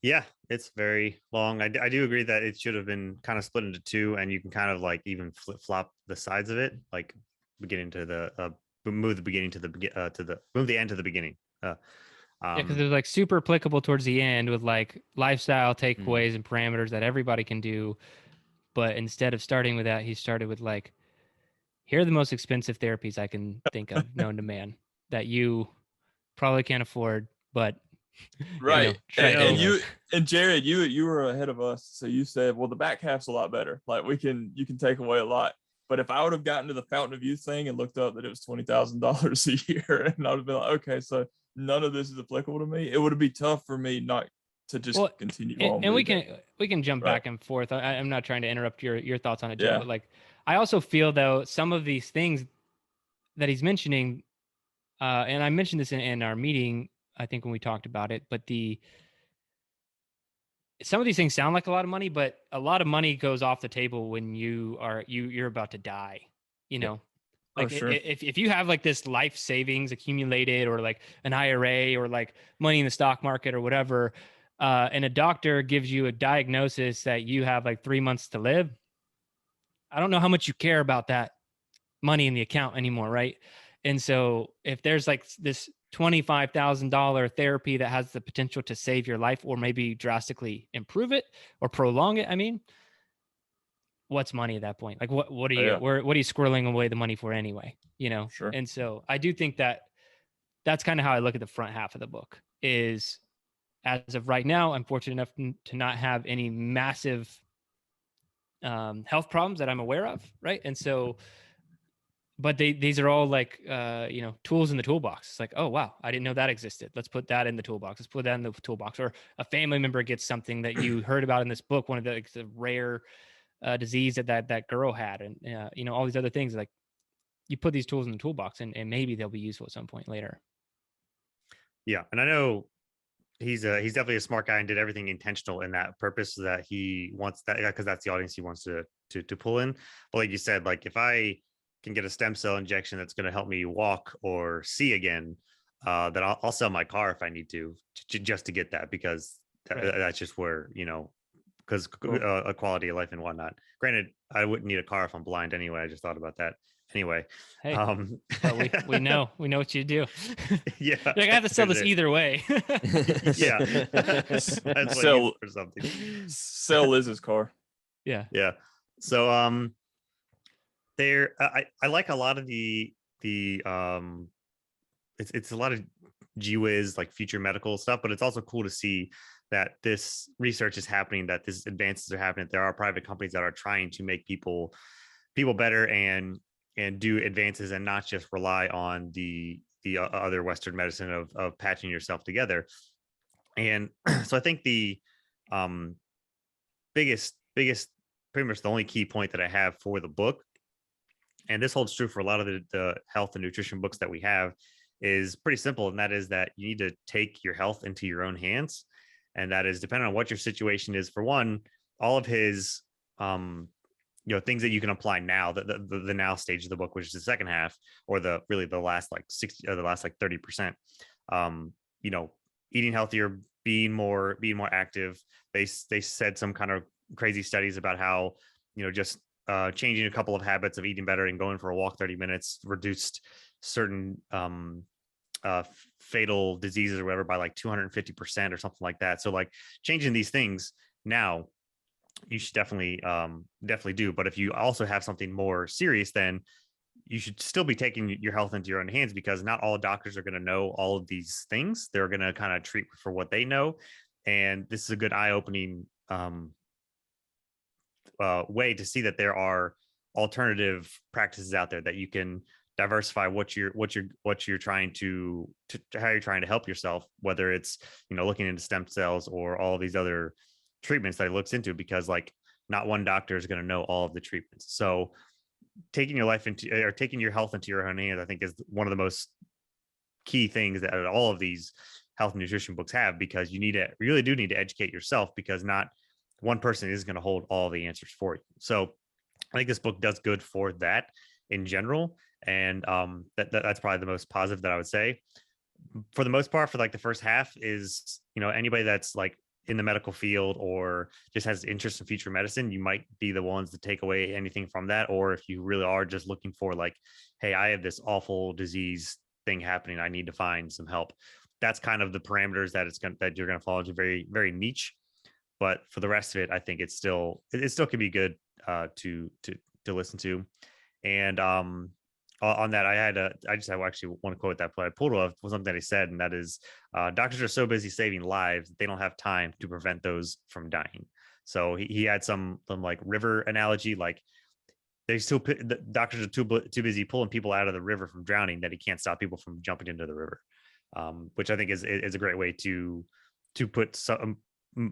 Yeah, it's very long. I do agree that it should have been kind of split into 2, and you can kind of like even flip flop the sides of it, like beginning to the move the beginning to the move the end to the beginning. Because it's like super applicable towards the end with like lifestyle takeaways and parameters that everybody can do. But instead of starting with that, he started with like, here are the most expensive therapies I can think of known to man that you probably can't afford, but right. Try and you and Jerred, you were ahead of us. So you said, well, the back half's a lot better. Like you can take away a lot. But if I would have gotten to the Fountain of Youth thing and looked up that it was $20,000 a year, and I would have been like, okay, so none of this is applicable to me, it would be tough for me not to just continue on. And we can jump back and forth. I'm not trying to interrupt your thoughts on it, Joe, but like, I also feel though some of these things that he's mentioning, and I mentioned this in our meeting, I think when we talked about it, but some of these things sound like a lot of money, but a lot of money goes off the table when you're about to die, you know. Like sure. if you have like this life savings accumulated, or like an IRA, or like money in the stock market or whatever, and a doctor gives you a diagnosis that you have like 3 months to live, I don't know how much you care about that money in the account anymore, right? And so if there's like this $25,000 therapy that has the potential to save your life, or maybe drastically improve it or prolong it, I mean, what's money at that point? Like what are you what are you squirreling away the money for anyway, you know? Sure. And so I do think that that's kind of how I look at the front half of the book. Is as of right now, I'm fortunate enough to not have any massive health problems that I'm aware of, right? And so, but these are all like tools in the toolbox. It's like, oh wow, I didn't know that existed. Let's put that in the toolbox. Let's put that in the toolbox. Or a family member gets something that you heard about in this book, one of the rare disease that girl had, and all these other things. Like, you put these tools in the toolbox, and maybe they'll be useful at some point later. Yeah, and I know he's definitely a smart guy and did everything intentional in that purpose, so that he wants that, because that's the audience he wants to pull in. But like you said, like if I can get a stem cell injection that's going to help me walk or see again, then I'll sell my car if I need to just to get that, because that's just where, because a quality of life and whatnot. Granted, I wouldn't need a car if I'm blind anyway. I just thought about that. Anyway, hey, we know what you do. Yeah, like, I have to sell this either way. Yeah, that's sell or something. Sell Liz's car. Yeah. So there, I like a lot of the it's a lot of GWiz, like future medical stuff, but it's also cool to see that this research is happening, that this advances are happening. There are private companies that are trying to make people better and do advances, and not just rely on the other Western medicine of patching yourself together. And so I think the biggest, pretty much the only key point that I have for the book, and this holds true for a lot of the health and nutrition books that we have, is pretty simple. And that is that you need to take your health into your own hands. And that is depending on what your situation is. For one, all of his, things that you can apply now, the now stage of the book, which is the second half, or the last like 60, or the last like 30%, eating healthier, being more active. They said some kind of crazy studies about how, just changing a couple of habits of eating better and going for a walk 30 minutes reduced certain fatal diseases or whatever by like 250% or something like that. So like changing these things now, you should definitely do. But if you also have something more serious, then you should still be taking your health into your own hands, because not all doctors are going to know all of these things. They're going to kind of treat for what they know. And this is a good eye-opening way to see that there are alternative practices out there, that you can diversify what you're trying to how you're trying to help yourself, whether it's looking into stem cells or all these other treatments that it looks into, because like not one doctor is going to know all of the treatments. So taking your health into your own hands, I think, is one of the most key things that all of these health and nutrition books have, because you really do need to educate yourself, because not one person is going to hold all the answers for you. So I think this book does good for that in general. And that's probably the most positive that I would say. For the most part, for like the first half, is anybody that's like in the medical field or just has interest in future medicine, you might be the ones to take away anything from that. Or if you really are just looking for like, hey, I have this awful disease thing happening, I need to find some help, that's kind of the parameters that you're going to fall into. Very, very niche. But for the rest of it, I think it still can be good to listen to. And on that, I just have actually one quote that I pulled off was something that he said, and that is, doctors are so busy saving lives that they don't have time to prevent those from dying. So he had some like river analogy, like the doctors are too busy pulling people out of the river from drowning that he can't stop people from jumping into the river, which I think is a great way to put some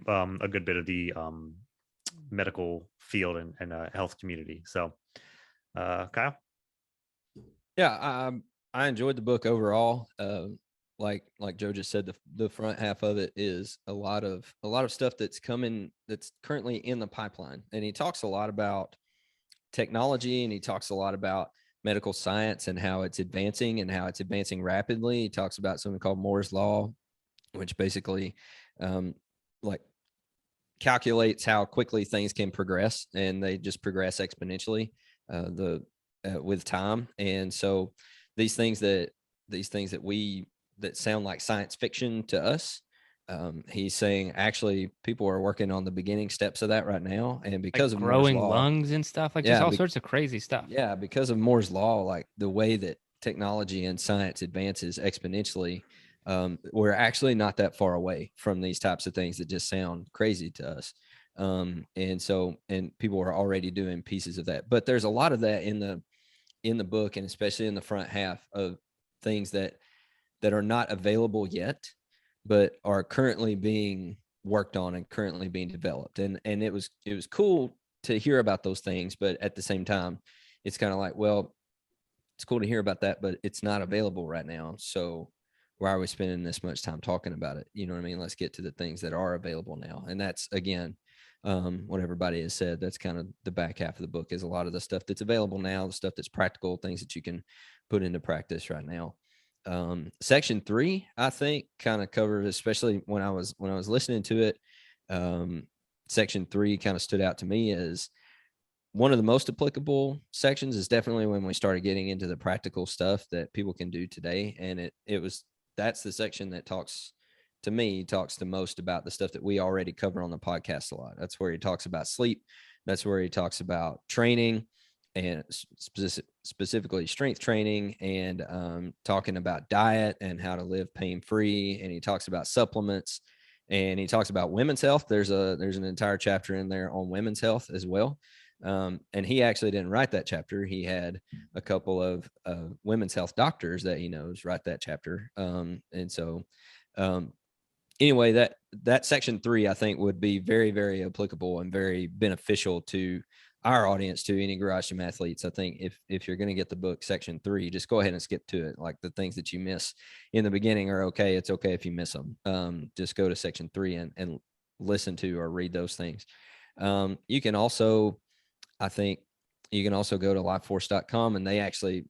a good bit of the medical field and health community. So Kyle? Yeah, I enjoyed the book overall. Like Joe just said, the front half of it is a lot of stuff that's currently in the pipeline. And he talks a lot about technology, and he talks a lot about medical science and how it's advancing rapidly. He talks about something called Moore's Law, which basically like calculates how quickly things can progress, and they just progress exponentially with time. And so these things that sound like science fiction to us, he's saying actually people are working on the beginning steps of that right now. And because like of growing Moore's Law, lungs and stuff, like just all sorts of crazy stuff. Yeah, because of Moore's Law, like the way that technology and science advances exponentially, we're actually not that far away from these types of things that just sound crazy to us. And people are already doing pieces of that, but there's a lot of that in the book, and especially in the front half, of things that are not available yet, but are currently being worked on and currently being developed. And it was cool to hear about those things, but at the same time, it's kind of like, well, it's cool to hear about that, but it's not available right now. So why are we spending this much time talking about it? You know what I mean? Let's get to the things that are available now. And that's, again, what everybody has said. That's kind of the back half of the book, is a lot of the stuff that's available now, the stuff that's practical, things that you can put into practice right now. Section 3, I think, kind of covered, especially when I was listening to it. Section 3 kind of stood out to me as one of the most applicable sections. Is definitely when we started getting into the practical stuff that people can do today. And that's the section that talks the most about the stuff that we already cover on the podcast a lot. That's where he talks about sleep. That's where he talks about training, and specifically strength training, and talking about diet and how to live pain-free. And he talks about supplements, and he talks about women's health. There's an entire chapter in there on women's health as well. And he actually didn't write that chapter. He had a couple of women's health doctors that he knows write that chapter. Anyway, that section 3, I think, would be very, very applicable and very beneficial to our audience, to any garage gym athletes. I think if you're going to get the book section 3, just go ahead and skip to it. Like, the things that you miss in the beginning are okay. It's okay if you miss them. Just go to section 3 and listen to or read those things. You can also, I think, you can also go to lifeforce.com, and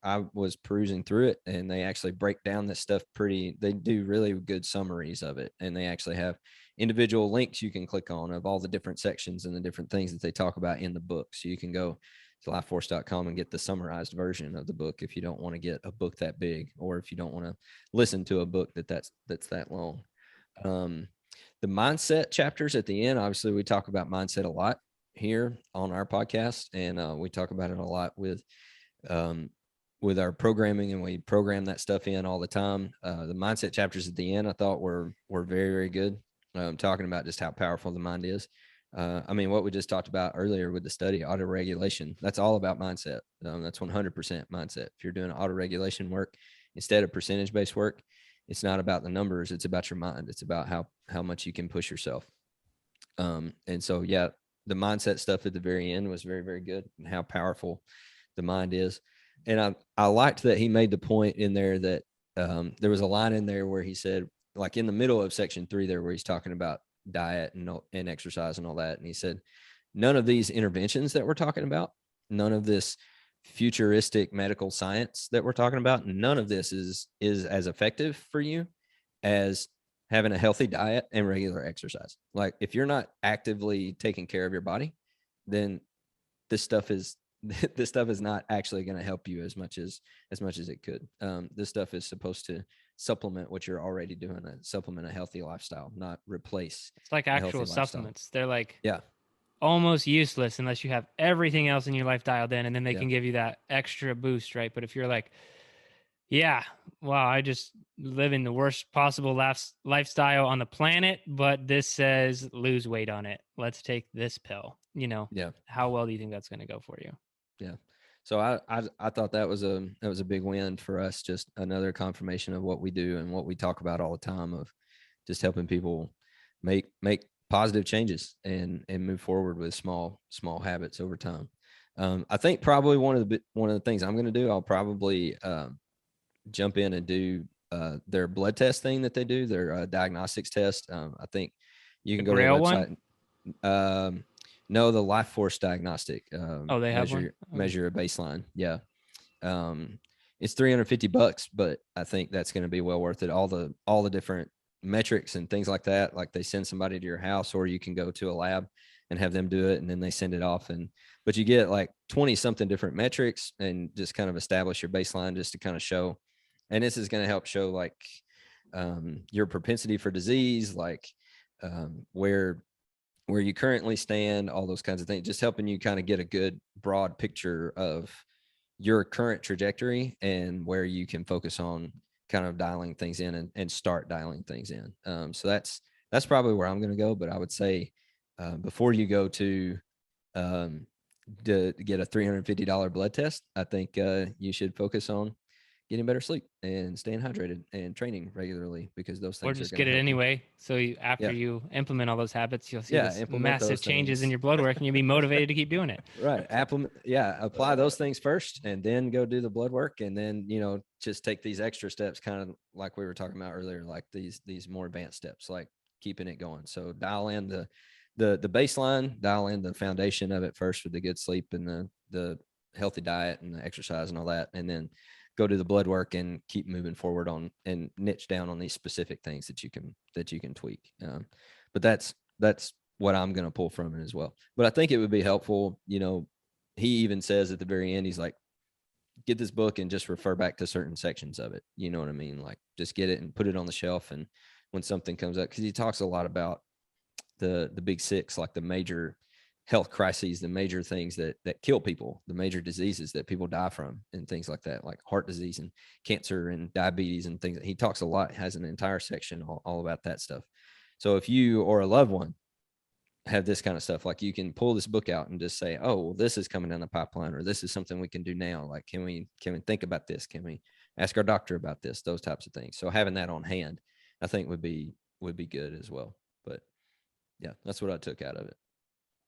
I was perusing through it, and they actually break down this stuff they do really good summaries of it. And they actually have individual links you can click on of all the different sections and the different things that they talk about in the book. So you can go to lifeforce.com and get the summarized version of the book if you don't want to get a book that big, or if you don't want to listen to a book that's that long. The mindset chapters at the end, obviously we talk about mindset a lot here on our podcast, and we talk about it a lot with our programming, and we program that stuff in all the time. The mindset chapters at the end, I thought were very, very good, talking about just how powerful the mind is. I mean, what we just talked about earlier with the study, auto-regulation, that's all about mindset. That's 100% mindset. If you're doing auto-regulation work instead of percentage-based work, it's not about the numbers, it's about your mind. It's about how much you can push yourself. And so, yeah, the mindset stuff at the very end was very, very good, and how powerful the mind is. And I liked that he made the point in there that there was a line in there where he said, like in the middle of section 3 there, where he's talking about diet and exercise and all that. And he said, none of these interventions that we're talking about, none of this futuristic medical science that we're talking about, none of this is as effective for you as having a healthy diet and regular exercise. Like, if you're not actively taking care of your body, then this stuff is not actually going to help you as much as it could. This stuff is supposed to supplement what you're already doing, supplement a healthy lifestyle, not replace. It's like actual supplements. They're like, yeah, almost useless unless you have everything else in your life dialed in, and then they can give you that extra boost, right? But if you're like, yeah, wow, I just live in the worst possible lifestyle on the planet, but this says lose weight on it, let's take this pill, yeah. How well do you think that's going to go for you? Yeah. So I thought that was a big win for us. Just another confirmation of what we do and what we talk about all the time, of just helping people make positive changes and move forward with small habits over time. I think probably one of the things I'm going to do, I'll probably jump in and do their blood test thing that they do, their diagnostics test. I think you can go to their website. No, the Life Force diagnostic. They have measure a baseline. Yeah. It's $350, but I think that's going to be well worth it. All the different metrics and things like that. Like, they send somebody to your house, or you can go to a lab and have them do it, and then they send it off. But you get like 20 something different metrics, and just kind of establish your baseline, just to kind of show. And this is going to help show like your propensity for disease, like where you currently stand, all those kinds of things, just helping you kind of get a good broad picture of your current trajectory and where you can focus on kind of dialing things in and start dialing things in. So that's probably where I'm going to go. But I would say before you go to get a $350 blood test, I think you should focus on getting better sleep and staying hydrated and training regularly, because those Or things just are get going to it help you. anyway. So after Yeah. you implement all those habits, you'll see Yeah, this implement massive those changes in things. your blood work, and you'll be motivated to keep doing it. Right. Apply those things first, and then go do the blood work, and then, just take these extra steps, kind of like we were talking about earlier, like these more advanced steps, like keeping it going. So dial in the baseline, dial in the foundation of it first with the good sleep and the healthy diet and the exercise and all that, and then go do the blood work and keep moving forward on and niche down on these specific things that you can tweak. But that's what I'm going to pull from it as well. But I think it would be helpful. He even says at the very end, he's like, get this book and just refer back to certain sections of it. You know what I mean? Like, just get it and put it on the shelf. And when something comes up, because he talks a lot about the big six, like the major health crises, the major things that kill people, the major diseases that people die from, and things like that, like heart disease and cancer and diabetes and things. He talks a lot, has an entire section all about that stuff. So if you or a loved one have this kind of stuff, like, you can pull this book out and just say, oh, well, this is coming down the pipeline, or this is something we can do now. Like, can we think about this? Can we ask our doctor about this? Those types of things. So having that on hand, I think would be good as well. But yeah, that's what I took out of it.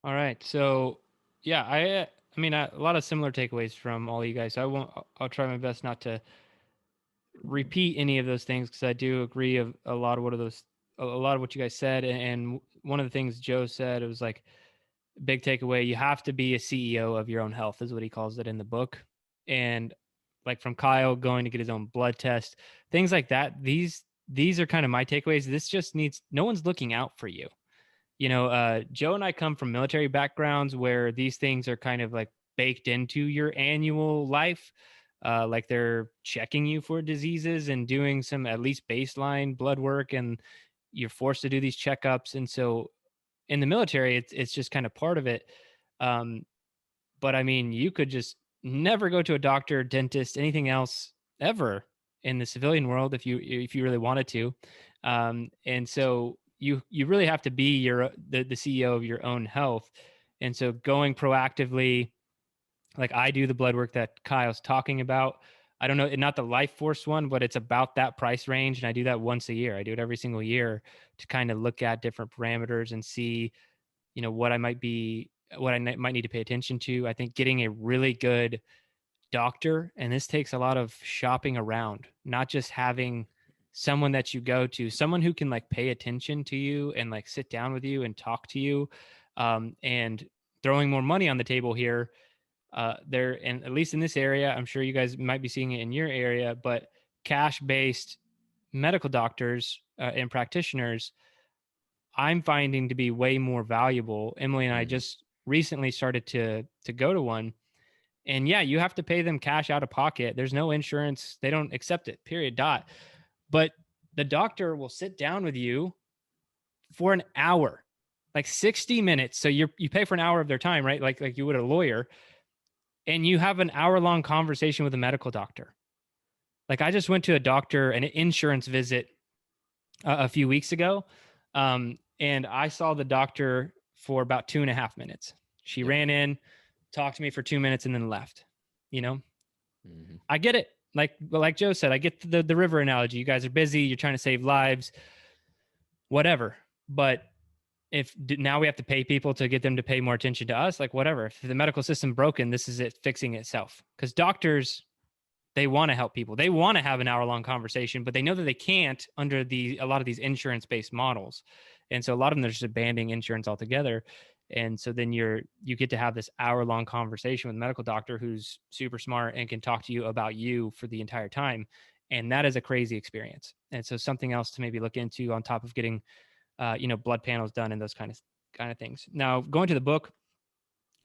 All right. So yeah, I mean, a lot of similar takeaways from all you guys. So I'll try my best not to repeat any of those things, because I do agree of a lot of what you guys said. And one of the things Joe said, it was like, big takeaway, you have to be a CEO of your own health, is what he calls it in the book. And like, from Kyle going to get his own blood test, things like that, these are kind of my takeaways. This just needs, no one's looking out for you. Joe and I come from military backgrounds where these things are kind of like baked into your annual life. Like, they're checking you for diseases and doing some at least baseline blood work, and you're forced to do these checkups. And so in the military, it's just kind of part of it. But I mean, you could just never go to a doctor, dentist, anything else ever in the civilian world if you really wanted to. And so you really have to be the CEO of your own health. And so going proactively, like I do the blood work that Kyle's talking about. I don't know, not the Life Force one, but it's about that price range. And I do that once a year. I do it every single year to kind of look at different parameters and see, what I might need to pay attention to. I think getting a really good doctor, and this takes a lot of shopping around, not just having someone that you go to, someone who can like pay attention to you and like sit down with you and talk to you, and throwing more money on the table here. There, and at least in this area, I'm sure you guys might be seeing it in your area, but cash-based medical doctors and practitioners, I'm finding to be way more valuable. Emily and I just recently started to go to one, and yeah, you have to pay them cash out of pocket. There's no insurance. They don't accept it, period, dot. But the doctor will sit down with you for an hour, like 60 minutes. So you pay for an hour of their time, right? Like you would a lawyer, and you have an hour-long conversation with a medical doctor. Like, I just went to a doctor, an insurance visit a few weeks ago. And I saw the doctor for about 2.5 minutes. She ran in, talked to me for 2 minutes, and then left. I get it. Like Joe said, I get the river analogy. You guys are busy. You're trying to save lives, whatever. But if now we have to pay people to get them to pay more attention to us, like, whatever. If the medical system broken, this is it fixing itself. Because doctors, they want to help people. They want to have an hour-long conversation, but they know that they can't under a lot of these insurance-based models. And so a lot of them, they're just abandoning insurance altogether. And so then you get to have this hour-long conversation with a medical doctor who's super smart and can talk to you about you for the entire time. And that is a crazy experience. And so something else to maybe look into on top of getting, blood panels done and those kind of things. Now, going to the book,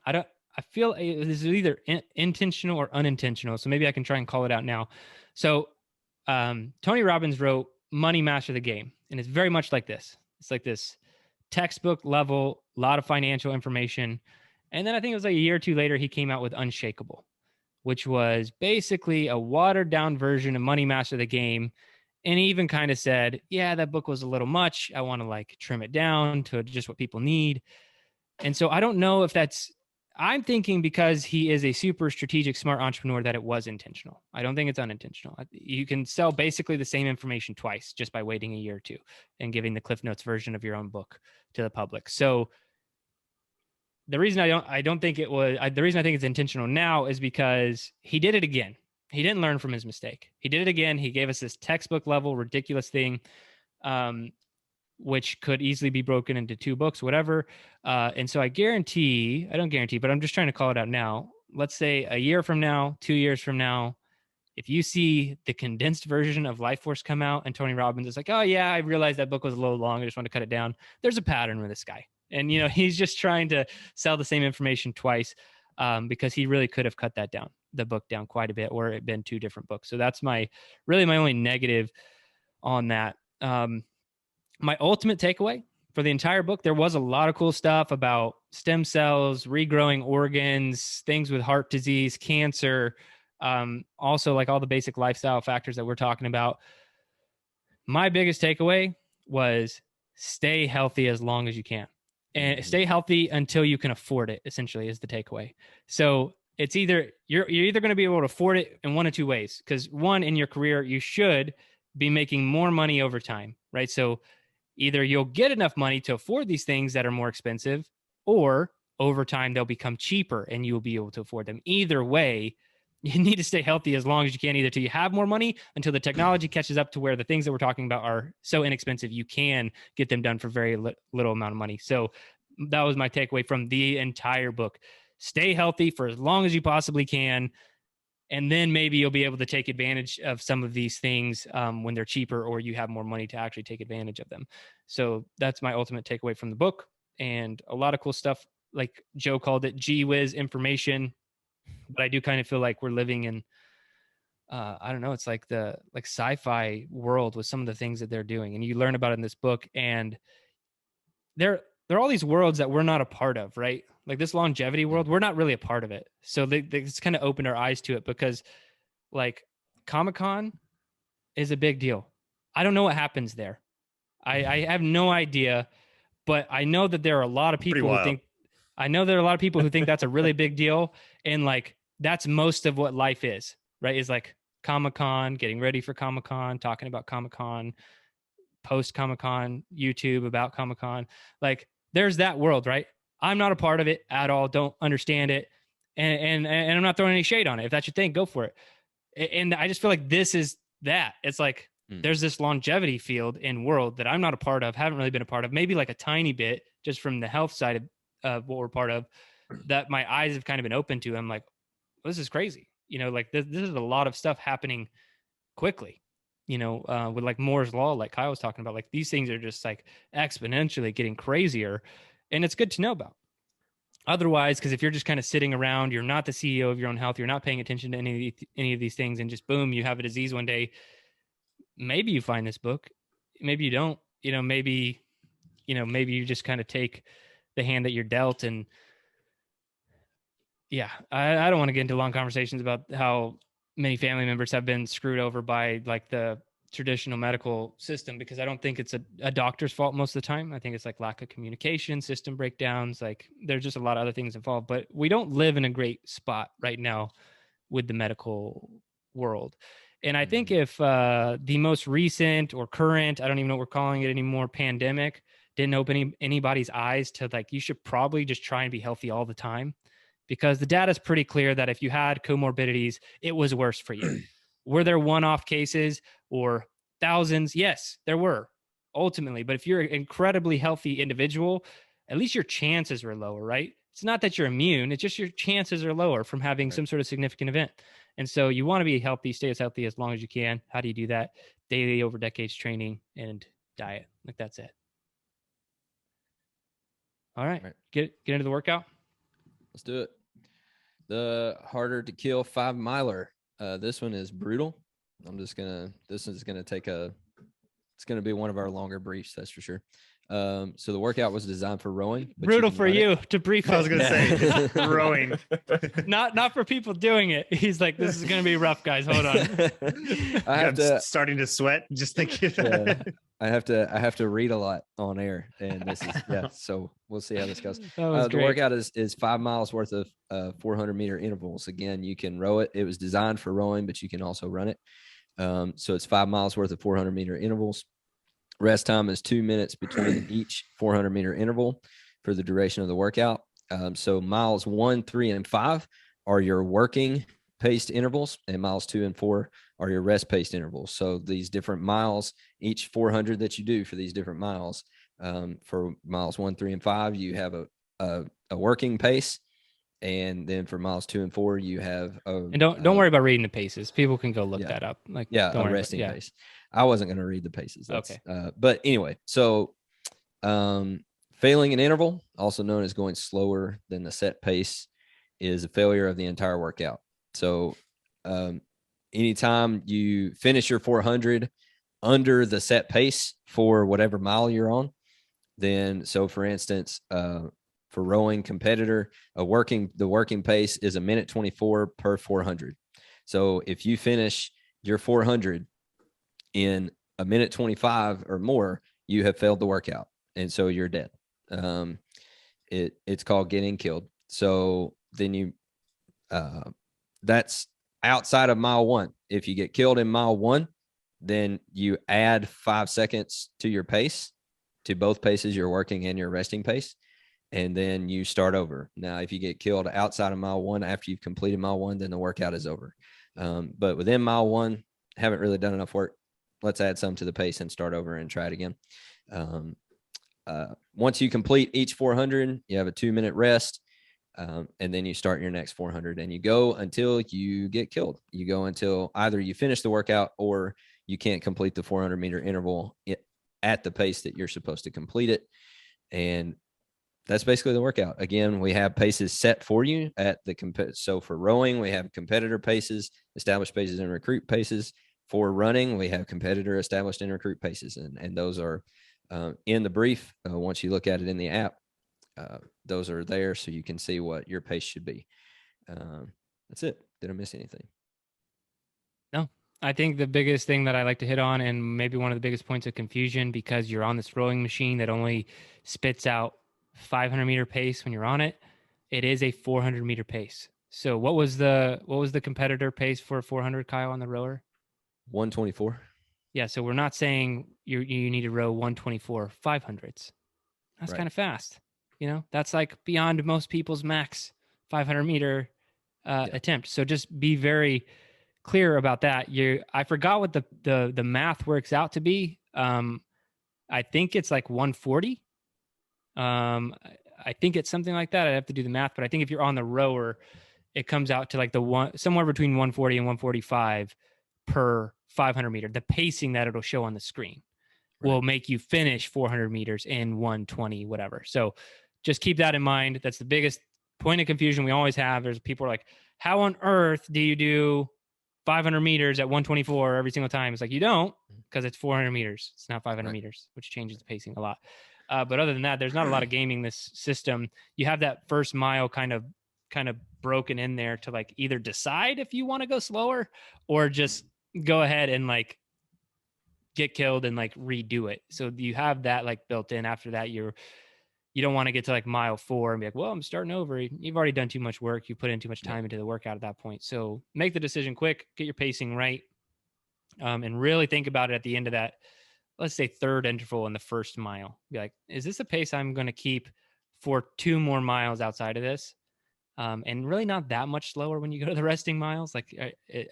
I feel this is either intentional or unintentional. So maybe I can try and call it out now. So Tony Robbins wrote Money Master the Game. And it's very much like this. It's like this textbook level, a lot of financial information. And then I think it was like a year or two later, he came out with Unshakable, which was basically a watered down version of Money Master the Game. And he even kind of said, yeah, that book was a little much. I want to like trim it down to just what people need. And so I don't know if that's I'm thinking because he is a super strategic, smart entrepreneur that it was intentional. I don't think it's unintentional. You can sell basically the same information twice just by waiting a year or two and giving the Cliff Notes version of your own book to the public. So the reason I don't think it was, the reason I think it's intentional now is because he did it again. He didn't learn from his mistake. He did it again. He gave us this textbook level, ridiculous thing. Which could easily be broken into 2 books, whatever. And so I don't guarantee, but I'm just trying to call it out now. Let's say a year from now, 2 years from now, if you see the condensed version of Life Force come out and Tony Robbins is like, oh yeah, I realized that book was a little long. I just want to cut it down. There's a pattern with this guy. And, he's just trying to sell the same information twice because he really could have cut the book down quite a bit, or it been 2 different books. So that's my only negative on that. My ultimate takeaway for the entire book, there was a lot of cool stuff about stem cells, regrowing organs, things with heart disease, cancer, also like all the basic lifestyle factors that we're talking about. My biggest takeaway was stay healthy as long as you can, and stay healthy until you can afford it, essentially, is the takeaway. So it's either you're either going to be able to afford it in one of 2 ways, because one, in your career, you should be making more money over time, right? So either you'll get enough money to afford these things that are more expensive, or over time they'll become cheaper and you'll be able to afford them. Either way, you need to stay healthy as long as you can, either till you have more money, until the technology catches up to where the things that we're talking about are so inexpensive you can get them done for very little amount of money. So that was my takeaway from the entire book. Stay healthy for as long as you possibly can, and then maybe you'll be able to take advantage of some of these things when they're cheaper, or you have more money to actually take advantage of them. So that's my ultimate takeaway from the book. And a lot of cool stuff, like Joe called it, gee whiz information. But I do kind of feel like we're living in, I don't know, it's like the sci-fi world with some of the things that they're doing. And you learn about it in this book. And there are all these worlds that we're not a part of, right? Like this longevity world, we're not really a part of it. So it's kind of opened our eyes to it, because like Comic-Con is a big deal. I don't know what happens there. I have no idea, but I know that there are a lot of people who think that's a really big deal. And like, that's most of what life is, right? Is like Comic-Con, getting ready for Comic-Con, talking about Comic-Con, post Comic-Con, YouTube about Comic-Con. Like there's that world, right? I'm not a part of it at all. Don't understand it. And I'm not throwing any shade on it. If that's your thing, go for it. And I just feel like this is that. It's like there's this longevity field and world that I'm not a part of, haven't really been a part of, maybe like a tiny bit just from the health side of what we're part of, that my eyes have kind of been open to. I'm like, well, this is crazy. Like this is a lot of stuff happening quickly, with like Moore's law, like Kyle was talking about. Like these things are just like exponentially getting crazier, and it's good to know about. Otherwise, because if you're just kind of sitting around, you're not the CEO of your own health, you're not paying attention to any of these things, and just boom, you have a disease one day. Maybe you find this book, maybe you don't. Maybe you just kind of take the hand that you're dealt. And yeah, I don't want to get into long conversations about how many family members have been screwed over by like the traditional medical system, because I don't think it's a doctor's fault most of the time. I think it's like lack of communication, system breakdowns. Like there's just a lot of other things involved, but we don't live in a great spot right now with the medical world. And I think if the most recent or current, I don't even know what we're calling it anymore, pandemic didn't open anybody's eyes to like, you should probably just try and be healthy all the time, because the data is pretty clear that if you had comorbidities, it was worse for you. Were there one-off cases or thousands? Yes, there were ultimately. But if you're an incredibly healthy individual, at least your chances are lower, right? It's not that you're immune. It's just your chances are lower from having some sort of significant event. And so you want to be healthy, stay as healthy as long as you can. How do you do that? Daily, over decades training and diet. Like that's it. All right. Get into the workout. Let's do it. The harder to kill 5 miler. This one is brutal. This is going to be one of our longer briefs. That's for sure. So the workout was designed for rowing. But Brutal can for run it. you to brief I was it. gonna say it's rowing. Not for people doing it. He's like, this is gonna be rough, guys. Hold on. I have I'm to. starting to sweat just thinking. Yeah, I have to read a lot on air, and this is So we'll see how this goes. That was The great. workout is 5 miles worth of 400-meter intervals. Again, you can row it. It was designed for rowing, but you can also run it. So it's 5 miles worth of 400-meter intervals. Rest time is 2 minutes between each 400-meter interval for the duration of the workout. So miles 1, 3, and 5 are your working paced intervals, and miles 2 and 4 are your rest paced intervals. So these different miles, each 400 that you do for these different miles, for miles 1, 3, and 5, you have a working pace. And then for miles 2 and 4, you have And don't worry about reading the paces. People can go look that up. Like, a resting pace. I wasn't going to read the paces. Okay. But anyway, so failing an interval, also known as going slower than the set pace, is a failure of the entire workout. So anytime you finish your 400 under the set pace for whatever mile you're on, then, so for instance, for rowing competitor, the working pace is 1:24 per 400. So if you finish your 400 in 1:25 or more, you have failed the workout, and so you're dead. It's called getting killed. So then that's outside of mile 1. If you get killed in mile 1, then you add 5 seconds to your pace, to both paces, your working and your resting pace, and then you start over. Now, if you get killed outside of mile 1 after you've completed mile 1, then the workout is over. But within mile 1, haven't really done enough work. Let's add some to the pace and start over and try it again. Once you complete each 400, you have a 2-minute rest. And then you start your next 400, and you go until you get killed. You go until either you finish the workout or you can't complete the 400-meter interval at the pace that you're supposed to complete it. And that's basically the workout. Again, we have paces set for you at the so for rowing, we have competitor paces, established paces, and recruit paces. For running, we have competitor, established, and recruit paces, and those are in the brief. Once you look at it in the app, those are there so you can see what your pace should be. That's it. Did I miss anything? No, I think the biggest thing that I like to hit on, and maybe one of the biggest points of confusion, because you're on this rowing machine that only spits out 500-meter pace when you're on it, it is a 400-meter pace. So what was the competitor pace for 400, Kyle, on the rower? 1:24. Yeah, so we're not saying you need to row 1:24 500s. That's kind of fast. That's like beyond most people's max 500-meter attempt. So just be very clear about that. I forgot what the math works out to be. I think it's like 140. I think it's something like that. I'd have to do the math, but I think if you're on the rower, it comes out to like somewhere between 140 and 145 per 500 meter. The pacing that it'll show on the screen will make you finish 400 meters in 120, whatever. So just keep that in mind. That's the biggest point of confusion we always have. There's people are like, how on earth do you do 500 meters at 124 every single time? It's like, you don't, because it's 400 meters. It's not 500 meters, which changes the pacing a lot. But other than that, there's not a lot of gaming this system. You have that first mile kind of broken in there to like either decide if you want to go slower or just go ahead and like get killed and like redo it. So you have that like built in. After that, you don't want to get to like mile 4 and be like, well, I'm starting over. You've already done too much work. You put in too much time into the workout at that point. So make the decision quick, get your pacing right, and really think about it at the end of that, let's say third interval in the first mile. Be like, is this a pace I'm going to keep for 2 more miles outside of this? And really not that much slower when you go to the resting miles. Like,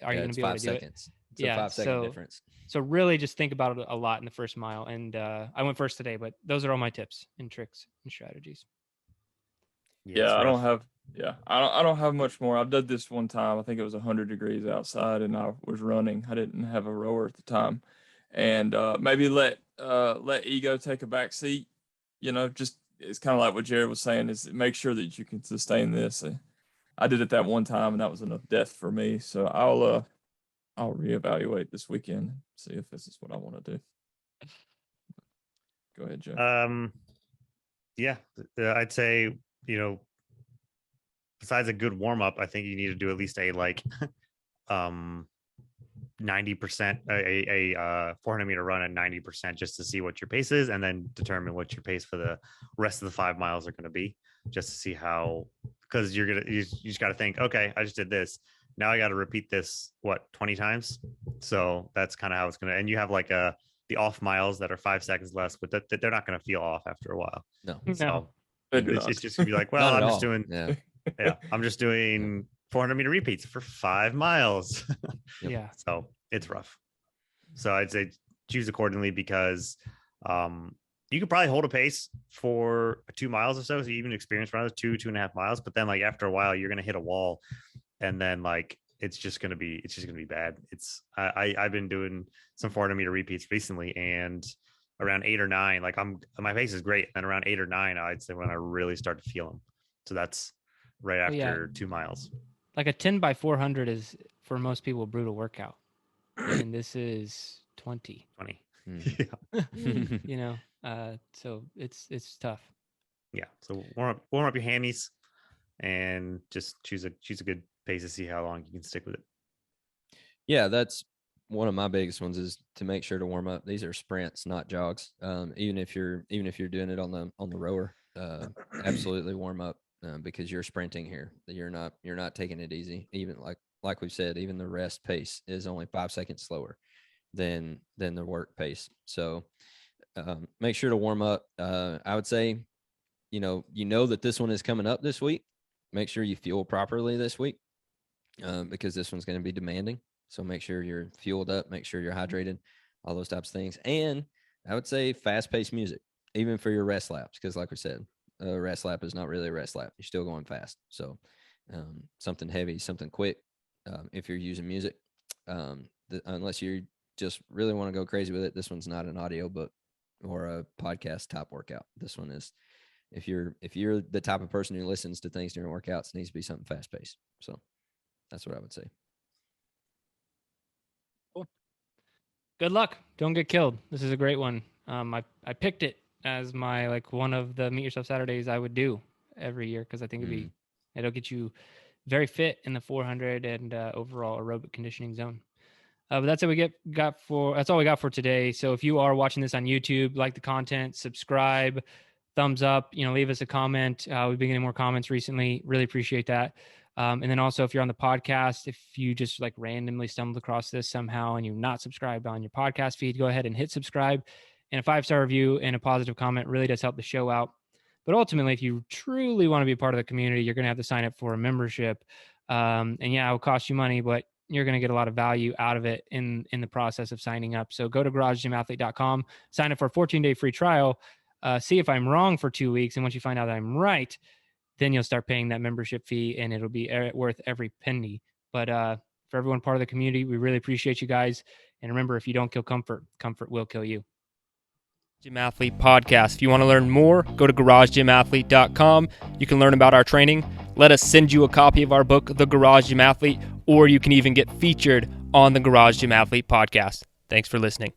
are you going to be able to do seconds. it? It's a 5-second difference. So really just think about it a lot in the first mile. And I went first today, but those are all my tips and tricks and strategies. Yeah, I don't have much more. I've done this one time. I think it was 100 degrees outside and I was running. I didn't have a rower at the time. And maybe let ego take a back seat. Just it's kind of like what Jerred was saying, is make sure that you can sustain this. I did it that one time and that was enough death for me. So I'll reevaluate this weekend, see if this is what I want to do. Go ahead, Joe. Yeah, I'd say, besides a good warm up, I think you need to do at least a 90% a 400 meter run at 90% just to see what your pace is, and then determine what your pace for the rest of the 5 miles are going to be, just to see how, because you just got to think, okay, I just did this, now I got to repeat this 20 times. So that's kind of how it's going to, and you have the off miles that are 5 seconds less, but they're not going to feel off after a while. No. So They do it's not. just gonna be like, well, Not at I'm just all. doing Yeah. I'm just doing 400 meter repeats for 5 miles. Yep. Yeah. So it's rough. So I'd say choose accordingly, because you could probably hold a pace for 2 miles or so. So you even experience runners 2.5 miles, but then after a while, you're going to hit a wall, and then it's just going to be bad. I've been doing some 400 meter repeats recently, and around 8 or 9, my pace is great. And around 8 or 9, I'd say when I really start to feel them. So that's right after 2 miles. Like a 10 by 400 is for most people a brutal workout, and this is 20. Mm. Yeah. So it's tough. Yeah. So warm up your hammies, and just choose a good pace to see how long you can stick with it. Yeah, that's one of my biggest ones, is to make sure to warm up. These are sprints, not jogs. Even if you're doing it on the rower, absolutely warm up, because you're sprinting here. You're not taking it easy. Even like we've said, even the rest pace is only 5 seconds slower than the work pace. So make sure to warm up. I would say, that this one is coming up this week. Make sure you fuel properly this week, because this one's going to be demanding. So make sure you're fueled up, make sure you're hydrated, all those types of things. And I would say fast-paced music, even for your rest laps, because like we said, a rest lap is not really a rest lap. You're still going fast. So something heavy, something quick, if you're using music, unless you just really want to go crazy with it, this one's not an audio book or a podcast type workout. This one is, if you're the type of person who listens to things during workouts, it needs to be something fast-paced. So that's what I would say. Cool. Good luck. Don't get killed. This is a great one. I picked it as my one of the Meet Yourself Saturdays I would do every year, because I think it'll get you very fit in the 400 and overall aerobic conditioning zone. But that's what that's all we got for today. So if you are watching this on YouTube, like the content, subscribe, thumbs up, leave us a comment. We've been getting more comments recently. Really appreciate that. And then also, if you're on the podcast, if you just randomly stumbled across this somehow and you're not subscribed on your podcast feed, go ahead and hit subscribe. And a 5-star review and a positive comment really does help the show out. But ultimately, if you truly want to be a part of the community, you're going to have to sign up for a membership. And yeah, it will cost you money, but you're going to get a lot of value out of it in the process of signing up. So go to garagegymathlete.com, sign up for a 14-day free trial, see if I'm wrong for 2 weeks. And once you find out that I'm right, then you'll start paying that membership fee, and it'll be worth every penny. But for everyone part of the community, we really appreciate you guys. And remember, if you don't kill comfort, comfort will kill you. Gym Athlete Podcast. If you want to learn more, go to garagegymathlete.com. You can learn about our training. Let us send you a copy of our book, The Garage Gym Athlete, or you can even get featured on the Garage Gym Athlete Podcast. Thanks for listening.